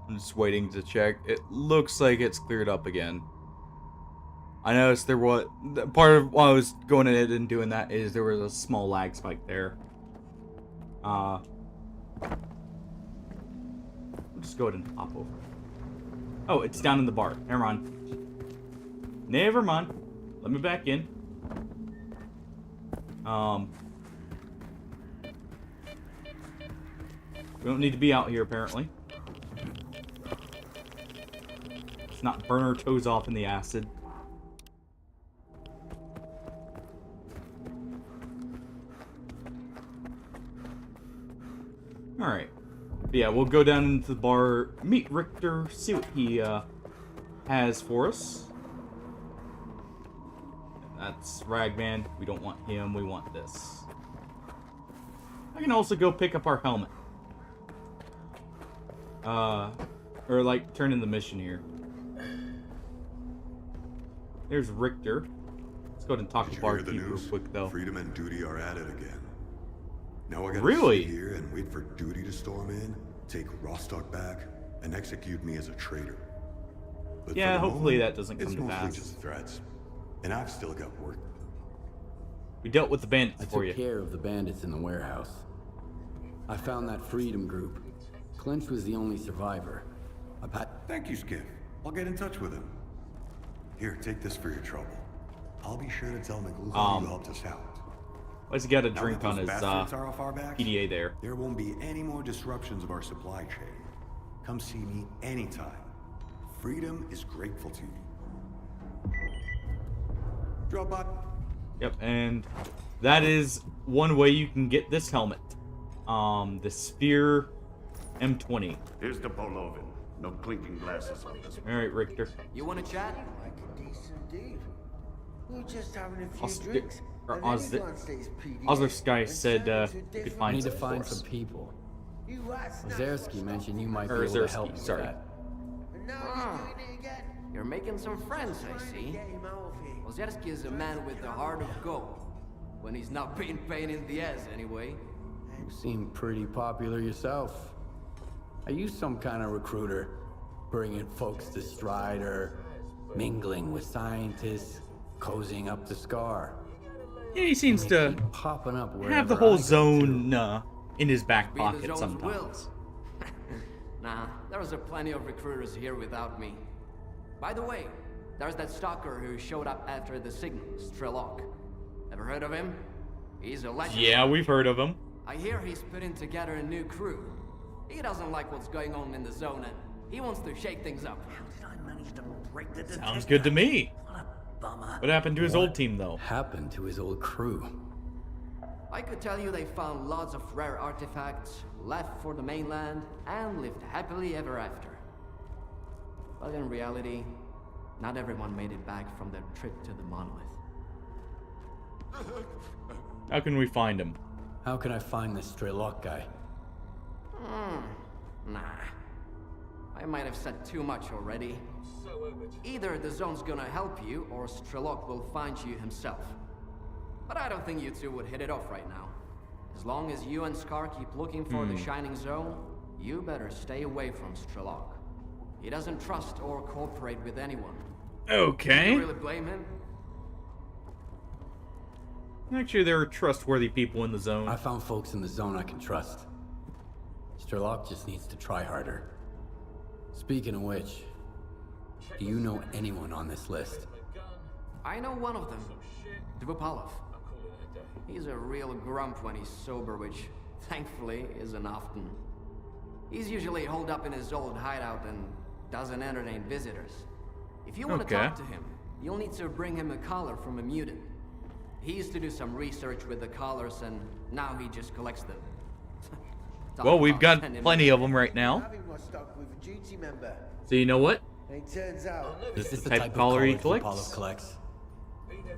I'm just waiting to check. It looks like it's cleared up again. I noticed there was... Part of why I was going in and doing that is there was a small lag spike there. I'll just go ahead and hop over. Oh, it's down in the bar. Never mind. Never mind. Let me back in. We don't need to be out here, apparently. Let's not burn our toes off in the acid. Alright. Yeah, we'll go down into the bar, meet Richter, see what he has for us. That's Ragman. We don't want him, we want this. I can also go pick up our helmet. Or like, turn in the mission here. There's Richter. Let's go ahead and talk to Barkeep real quick, though. Freedom and Duty are at it again. Now I gotta Really? sit here and wait for Duty to storm in, take Rostock back, and execute me as a traitor. But Yeah, for the hopefully moment, that doesn't come it's to mostly pass. just threats, and I've still got work. We dealt with the bandits I for took you. care of the bandits in the warehouse. I found that Freedom group. Clinch was the only survivor. Thank you, Skip. I'll get in touch with him. Here, take this for your trouble. I'll be sure to tell McLuhan you helped us out. Why's he got a Now drink that on those his bastards are off our backs, PDA there? there won't be any more disruptions of our supply chain. Come see me anytime. Freedom is grateful to you. Drop by. Yep, and that is one way you can get this helmet. The Sphere M20. Here's the Polovin. No clinking glasses on this one. Alright, Richter. You want to chat? Like a decent deal. We're just having a few Oz- drinks. or and Oz- anyone stays PDA Ozarskyi and said turns you to could different find I need to some find for us. some people. You asked not Zersky for mentioned you might be Or able to Zersky, help me with sorry. that. And now you're doing it again. You're making some friends, I see. Get him out of here. Ozerski is a man with a heart of gold. When he's not being pain in the ass, anyway. You seem pretty popular yourself. Are you some kind of recruiter? Bringing folks to Strider, mingling with scientists, cozying up the Scar? Yeah, he seems to popping up have the wherever whole I go zone in his back Be the pocket zone's sometimes. wills. Nah, there's a plenty of recruiters here without me. By the way, there's that stalker who showed up after the signal, Strelok. Ever heard of him? He's a legend. Yeah, we've heard of him. I hear he's putting together a new crew. He doesn't like what's going on in the zone and he wants to shake things up. How did I manage to break the detector? Sounds good to me. What a bummer. What happened to his old team, though? Happened to his old crew. I could tell you they found lots of rare artifacts, left for the mainland, and lived happily ever after. But in reality, not everyone made it back from their trip to the monolith. How can we find him? How can I find this Strelok guy? Nah. I might have said too much already. Either the zone's gonna help you, or Strelok will find you himself. But I don't think you two would hit it off right now. As long as you and Scar keep looking for the Shining Zone, you better stay away from Strelok. He doesn't trust or cooperate with anyone. Okay. Can you really blame him? Actually, there are trustworthy people in the zone. I found folks in the zone I can trust. Strelok just needs to try harder. Speaking of which, do you know anyone on this list? I know one of them, Dvupalov. He's a real grump when he's sober, which, thankfully, isn't often. He's usually holed up in his old hideout and doesn't entertain visitors. If you want to talk to him, you'll need to bring him a collar from a mutant. He used to do some research with the collars, and now he just collects them. Well, we've got plenty of them right now. Having was stuck with a duty member. So you know what? And it turns out Is this the type type of of collar he collar collects? Dvupalov collects?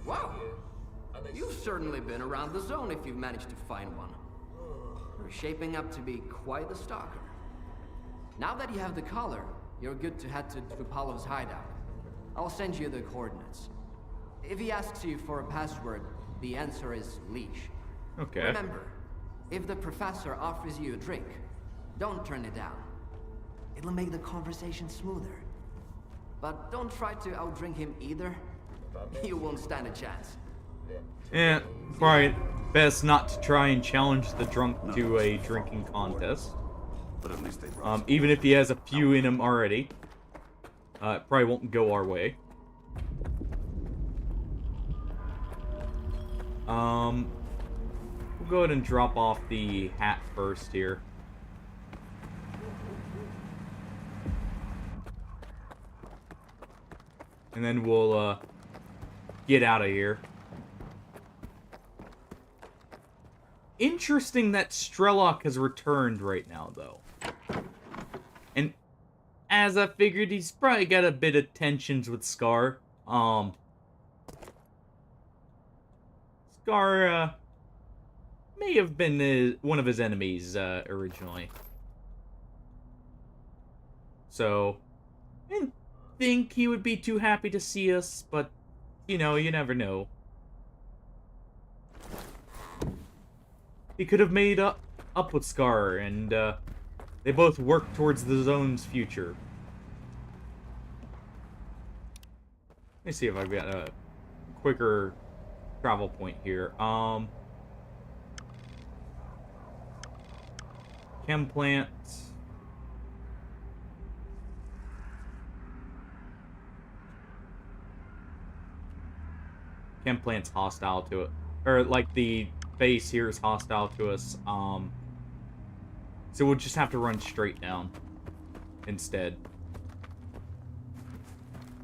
Wow. You've certainly been around the zone if you've managed to find one. You're shaping up to be quite the stalker. Now that you have the collar, you're good to head to Dvupalov's hideout. I'll send you the coordinates. If he asks you for a password, the answer is leash. Okay. Remember, if the professor offers you a drink, don't turn it down. It'll make the conversation smoother. But don't try to outdrink him either. You won't stand a chance. Yeah, probably best not to try and challenge the drunk to a drinking contest. But at least they brought Even if he has a few in him already. It probably won't go our way. We'll go ahead and drop off the hat first here. And then we'll, get out of here. Interesting that Strelok has returned right now, though. And as I figured, he's probably got a bit of tensions with Scar. Scar, may have been one of his enemies, originally. So, I didn't think he would be too happy to see us, but, you know, you never know. He could have made up with Scar, and they both work towards the zone's future. Let me see if I've got a quicker travel point here. Chem plant. Chem plant's hostile to it. Or, like, the base here is hostile to us. So we'll just have to run straight down instead.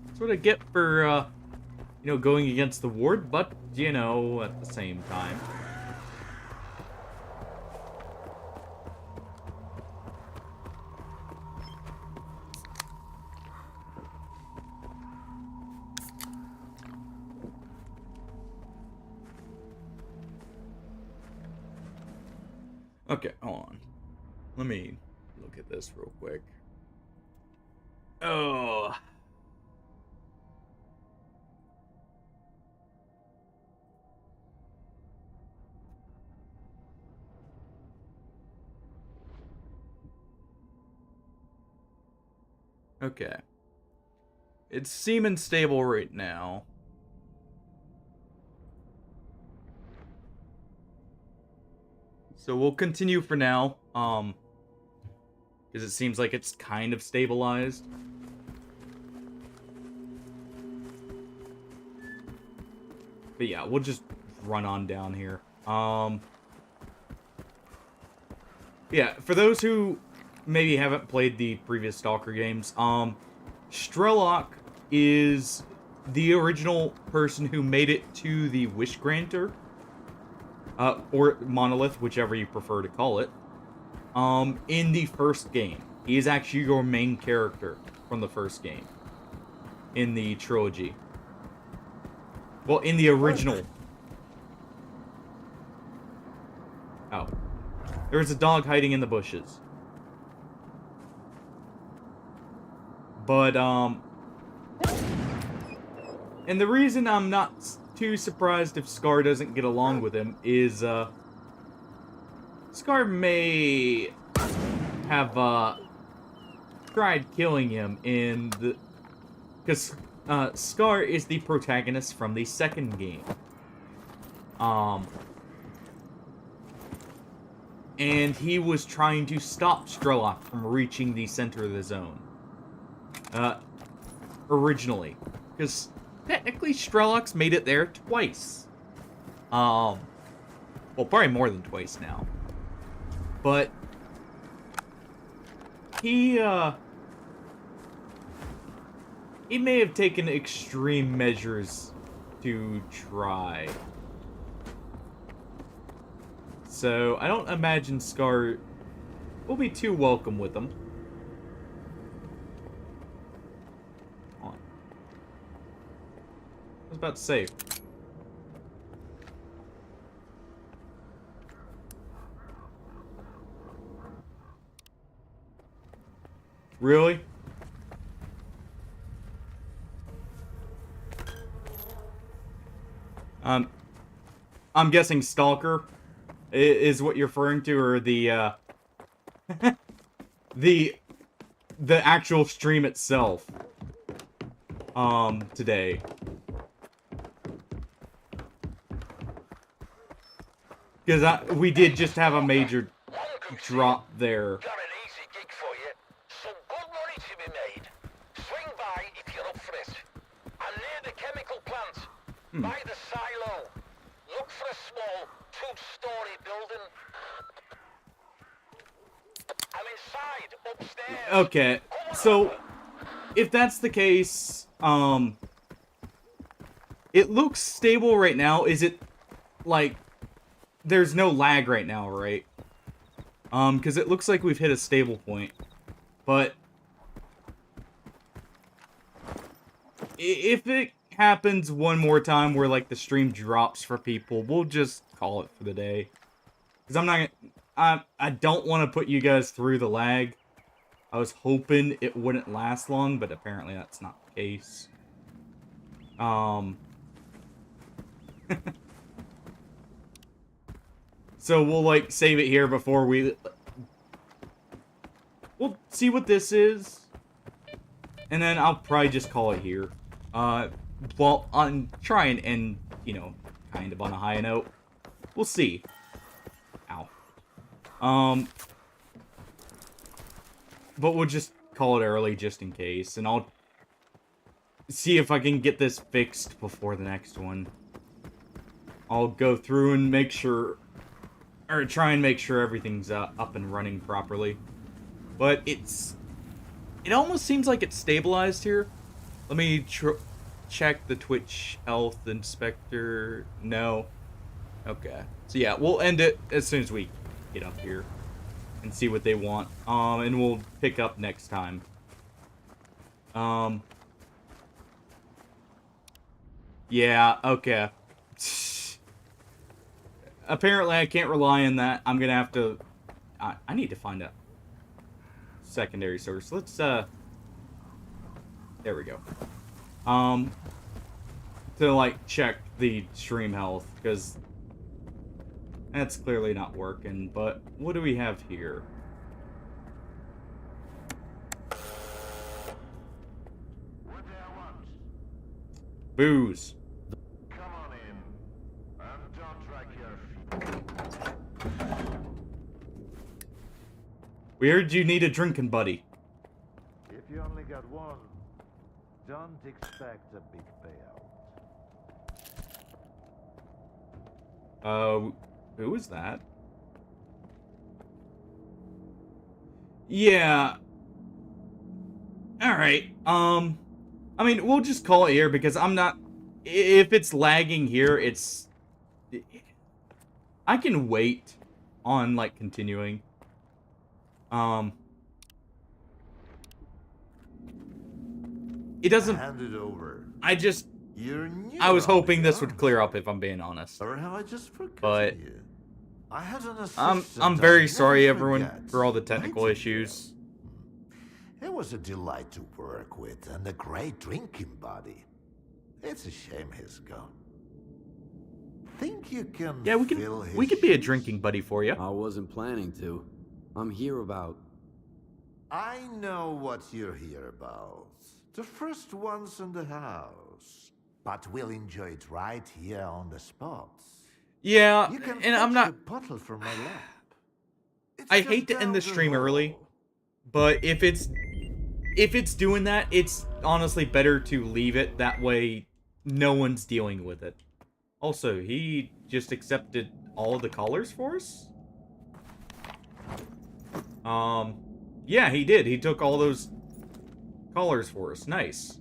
That's what I get for, you know, going against the ward, but, you know, at the same time. Okay, hold on. Let me look at this real quick. Oh. Okay. It's seeming stable right now. So we'll continue for now, because it seems like it's kind of stabilized. But yeah, we'll just run on down here. Yeah, for those who maybe haven't played the previous Stalker games, Strelok is the original person who made it to the Wish Granter. Or Monolith, whichever you prefer to call it. In the first game. He is actually your main character from the first game. In the trilogy. Well, in the original. Oh. There's a dog hiding in the bushes. But, and the reason I'm not too surprised if Scar doesn't get along with him is, Scar may have, tried killing him in the... Because, Scar is the protagonist from the second game. And he was trying to stop Strelok from reaching the center of the zone. Originally. Because technically Strelok's made it there twice. Well, probably more than twice now. But he may have taken extreme measures to try. So, I don't imagine Scar will be too welcome with him. Come on. I was about to say. Really? I'm guessing Stalker is what you're referring to, or the, the actual stream itself, today. Because we did just have a major drop there. Got an easy gig for you. Some good money to be made. Swing by if you're up for it. I'm near the chemical plant. By the silo. Look for a small two-story building. I'm inside, upstairs. Okay, so if that's the case, it looks stable right now. Is it, like, there's no lag right now, right? Because it looks like we've hit a stable point. But if it happens one more time where, like, the stream drops for people, we'll just call it for the day. Because I'm not gonna... I don't want to put you guys through the lag. I was hoping it wouldn't last long, but apparently that's not the case. So we'll, like, save it here before we... We'll see what this is. And then I'll probably just call it here. Well, try and end, you know, kind of on a high note. We'll see. Ow. But we'll just call it early just in case. And I'll see if I can get this fixed before the next one. I'll go through and make sure... Or try and make sure everything's up and running properly. But it almost seems like it's stabilized here. Let me check the Twitch health inspector. No. Okay. So yeah, we'll end it as soon as we get up here. And see what they want. And we'll pick up next time. Yeah, okay. Apparently, I can't rely on that. I'm gonna have to... I need to find a secondary source. Let's, there we go. To, like, check the stream health, because that's clearly not working. But what do we have here? Booze. Come on in. And don't drag your feet. We heard you need a drinking buddy. If you only got one, don't expect a big payout. Who is that? Yeah. Alright, I mean, we'll just call it here because I'm not... If it's lagging here, it's... I can wait on, like, continuing. It doesn't... Hand it over. I just... You're new I was hoping this aren't would clear up if I'm being honest. Or have I just forgotten But... you? I had an I'm assistant very I'll sorry, never everyone, forget. for all the technical Right? issues. It was a delight to work with and a great drinking buddy. It's a shame he's gone. Think you can Yeah, fill his we could be a shoes? drinking buddy for you. I wasn't planning to. I'm here about... I know what you're here about. The first ones in the house. But we'll enjoy it right here on the spot. Yeah, You can and I'm fetch not... a bottle from my lap. It's I just hate to down end the the stream early, hall. but if it's doing that, it's honestly better to leave it. That way, no one's dealing with it. Also, he just accepted all the callers for us? Yeah, he did. He took all those callers for us. Nice.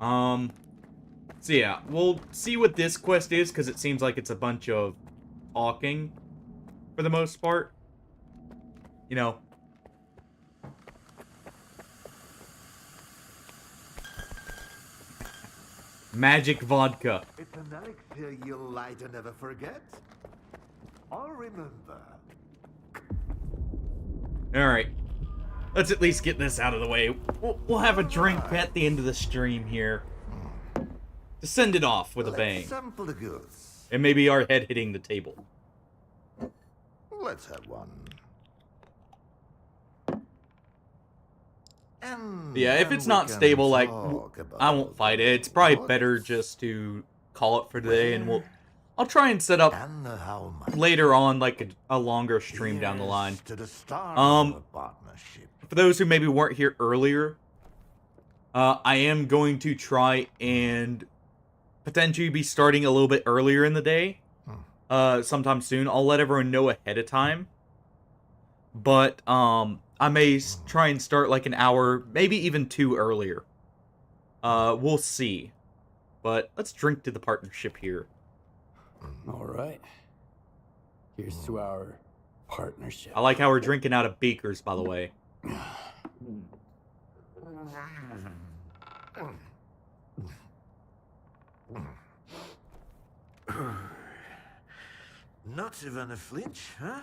So yeah, we'll see what this quest is, because it seems like it's a bunch of talking, for the most part. You know. Magic vodka. It's an elixir you'll light and never forget. Or remember. Alright. Let's at least get this out of the way. We'll have a drink at the end of the stream here. To send it off with a bang. Let's sample the goods. And maybe our head hitting the table. Let's have one. And Yeah, if then it's we not can stable, like, talk about I won't fight it. It's probably what, better just to call it for today, and I'll try and set up and how much. later on, like, a longer stream down the line. Here's to the start of the partnership. For those who maybe weren't here earlier, I am going to try and potentially be starting a little bit earlier in the day, sometime soon. I'll let everyone know ahead of time. But, I may try and start like an hour, maybe even 2 earlier. We'll see. But let's drink to the partnership here. All right. Here's to our partnership. I like how we're drinking out of beakers, by the way. Not even a flinch, huh?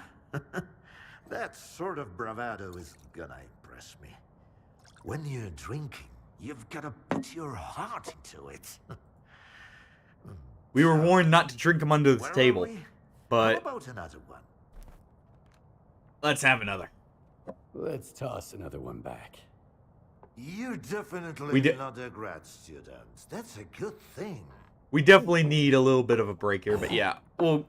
That sort of bravado is gonna impress me. When you're drinking, you've gotta put your heart into it. We were warned not to drink them under the Where are table. we? How But about another one? let's have another. Let's toss another one back. You're definitely We did- not a grad student. That's a good thing. We definitely need a little bit of a break here, but yeah, we'll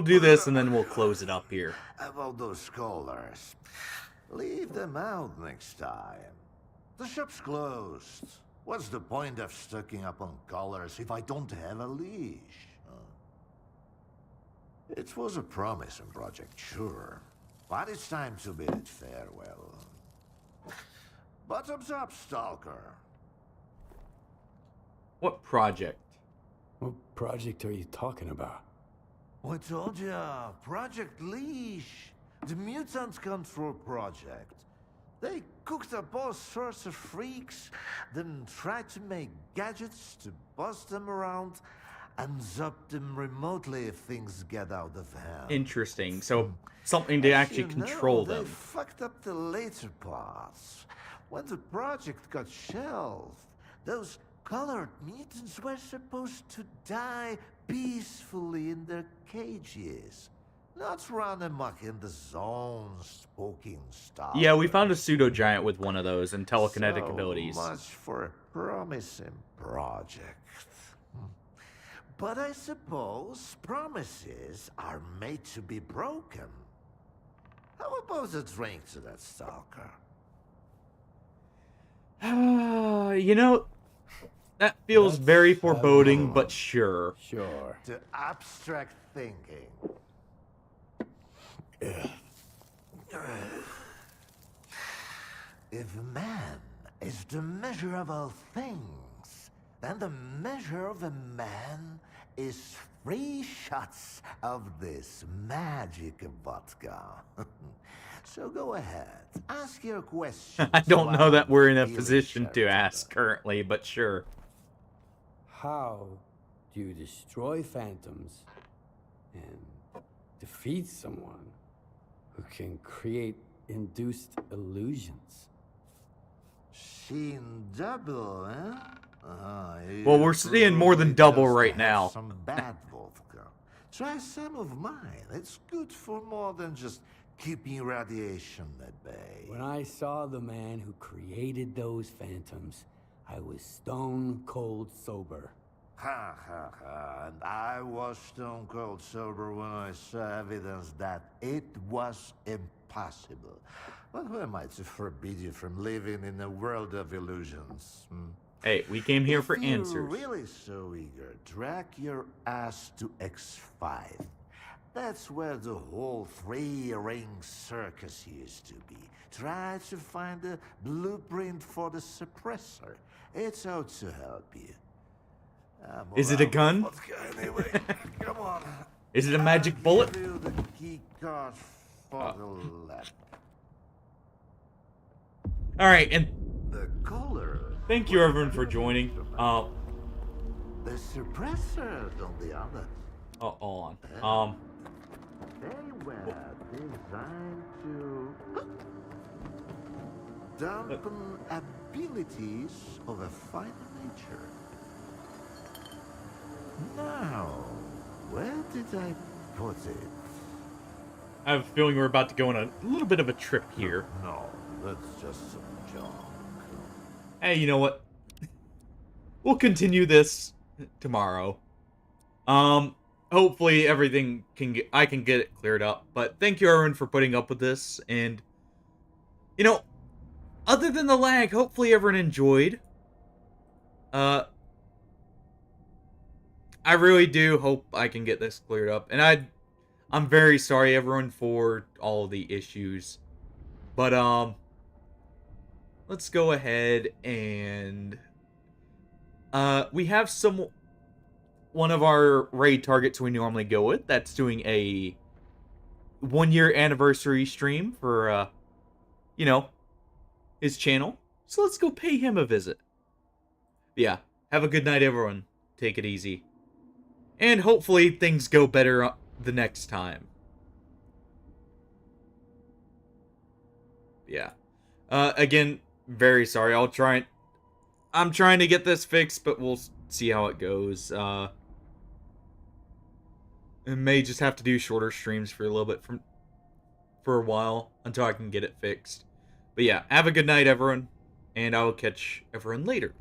do this and then we'll close it up here. About those scholars. Leave them out next time. The shop's closed. What's the point of stocking up on collars if I don't have a leash? It was a promising project, sure. But it's time to bid it farewell. Bottoms up, Stalker. What project? What project are you talking about? I told ya, Project Leash. The Mutant Control Project. They cooked up all sorts of freaks, then tried to make gadgets to bust them around and zap them remotely if things get out of hand. Interesting. So something to As actually you control know, them. They fucked up the later parts. When the project got shelved, those colored mutants were supposed to die peacefully in their cages. Not run amok in the zone, spoking stuff. Yeah, we found a pseudo giant with one of those and telekinetic So abilities. much for a promising project. But I suppose promises are made to be broken. How about a drink to that stalker? You know, that feels Let's very have foreboding, one. but sure. Sure. To abstract thinking. If man is the measure of all things, then the measure of a man is 3 shots of this magic vodka. So go ahead, ask your question. I don't know that we're in a position to ask currently, but sure. How do you destroy phantoms and defeat someone who can create induced illusions? Seen double, eh? Well, we're seeing more than double right now. Some bad vodka. Try some of mine. It's good for more than just keeping radiation at bay. When I saw the man who created those phantoms, I was stone cold sober. Ha ha ha. And I was stone cold sober when I saw evidence that it was impossible. But who am I to forbid you from living in a world of illusions? Hey, we came here for If you're answers. really so eager, drag your ass to X5. That's where the whole 3-ring circus used to be. Try to find a blueprint for the suppressor. It's out to help you. Is it a gun? Anyway, come on. Is it a magic bullet? Give you the key card for the lab. Alright, and The color. thank you everyone for joining. The suppressor on the other. Hold on. They were designed to dampen abilities of a finer nature. Now, where did I put it? I have a feeling we're about to go on a little bit of a trip here. No, that's just some junk. Hey, you know what? We'll continue this tomorrow. Hopefully everything I can get it cleared up. But thank you everyone for putting up with this. And, you know, other than the lag, hopefully everyone enjoyed. I really do hope I can get this cleared up. And I'm very sorry everyone for all the issues. But, let's go ahead and we have one of our raid targets we normally go with that's doing a 1-year anniversary stream for you know, his channel. So let's go pay him a visit. Yeah, have a good night everyone. Take it easy. And hopefully things go better the next time. Yeah. Again, very sorry. I'm trying to get this fixed, but we'll see how it goes. I may just have to do shorter streams for a little bit for a while until I can get it fixed. But yeah, have a good night, everyone, and I will catch everyone later.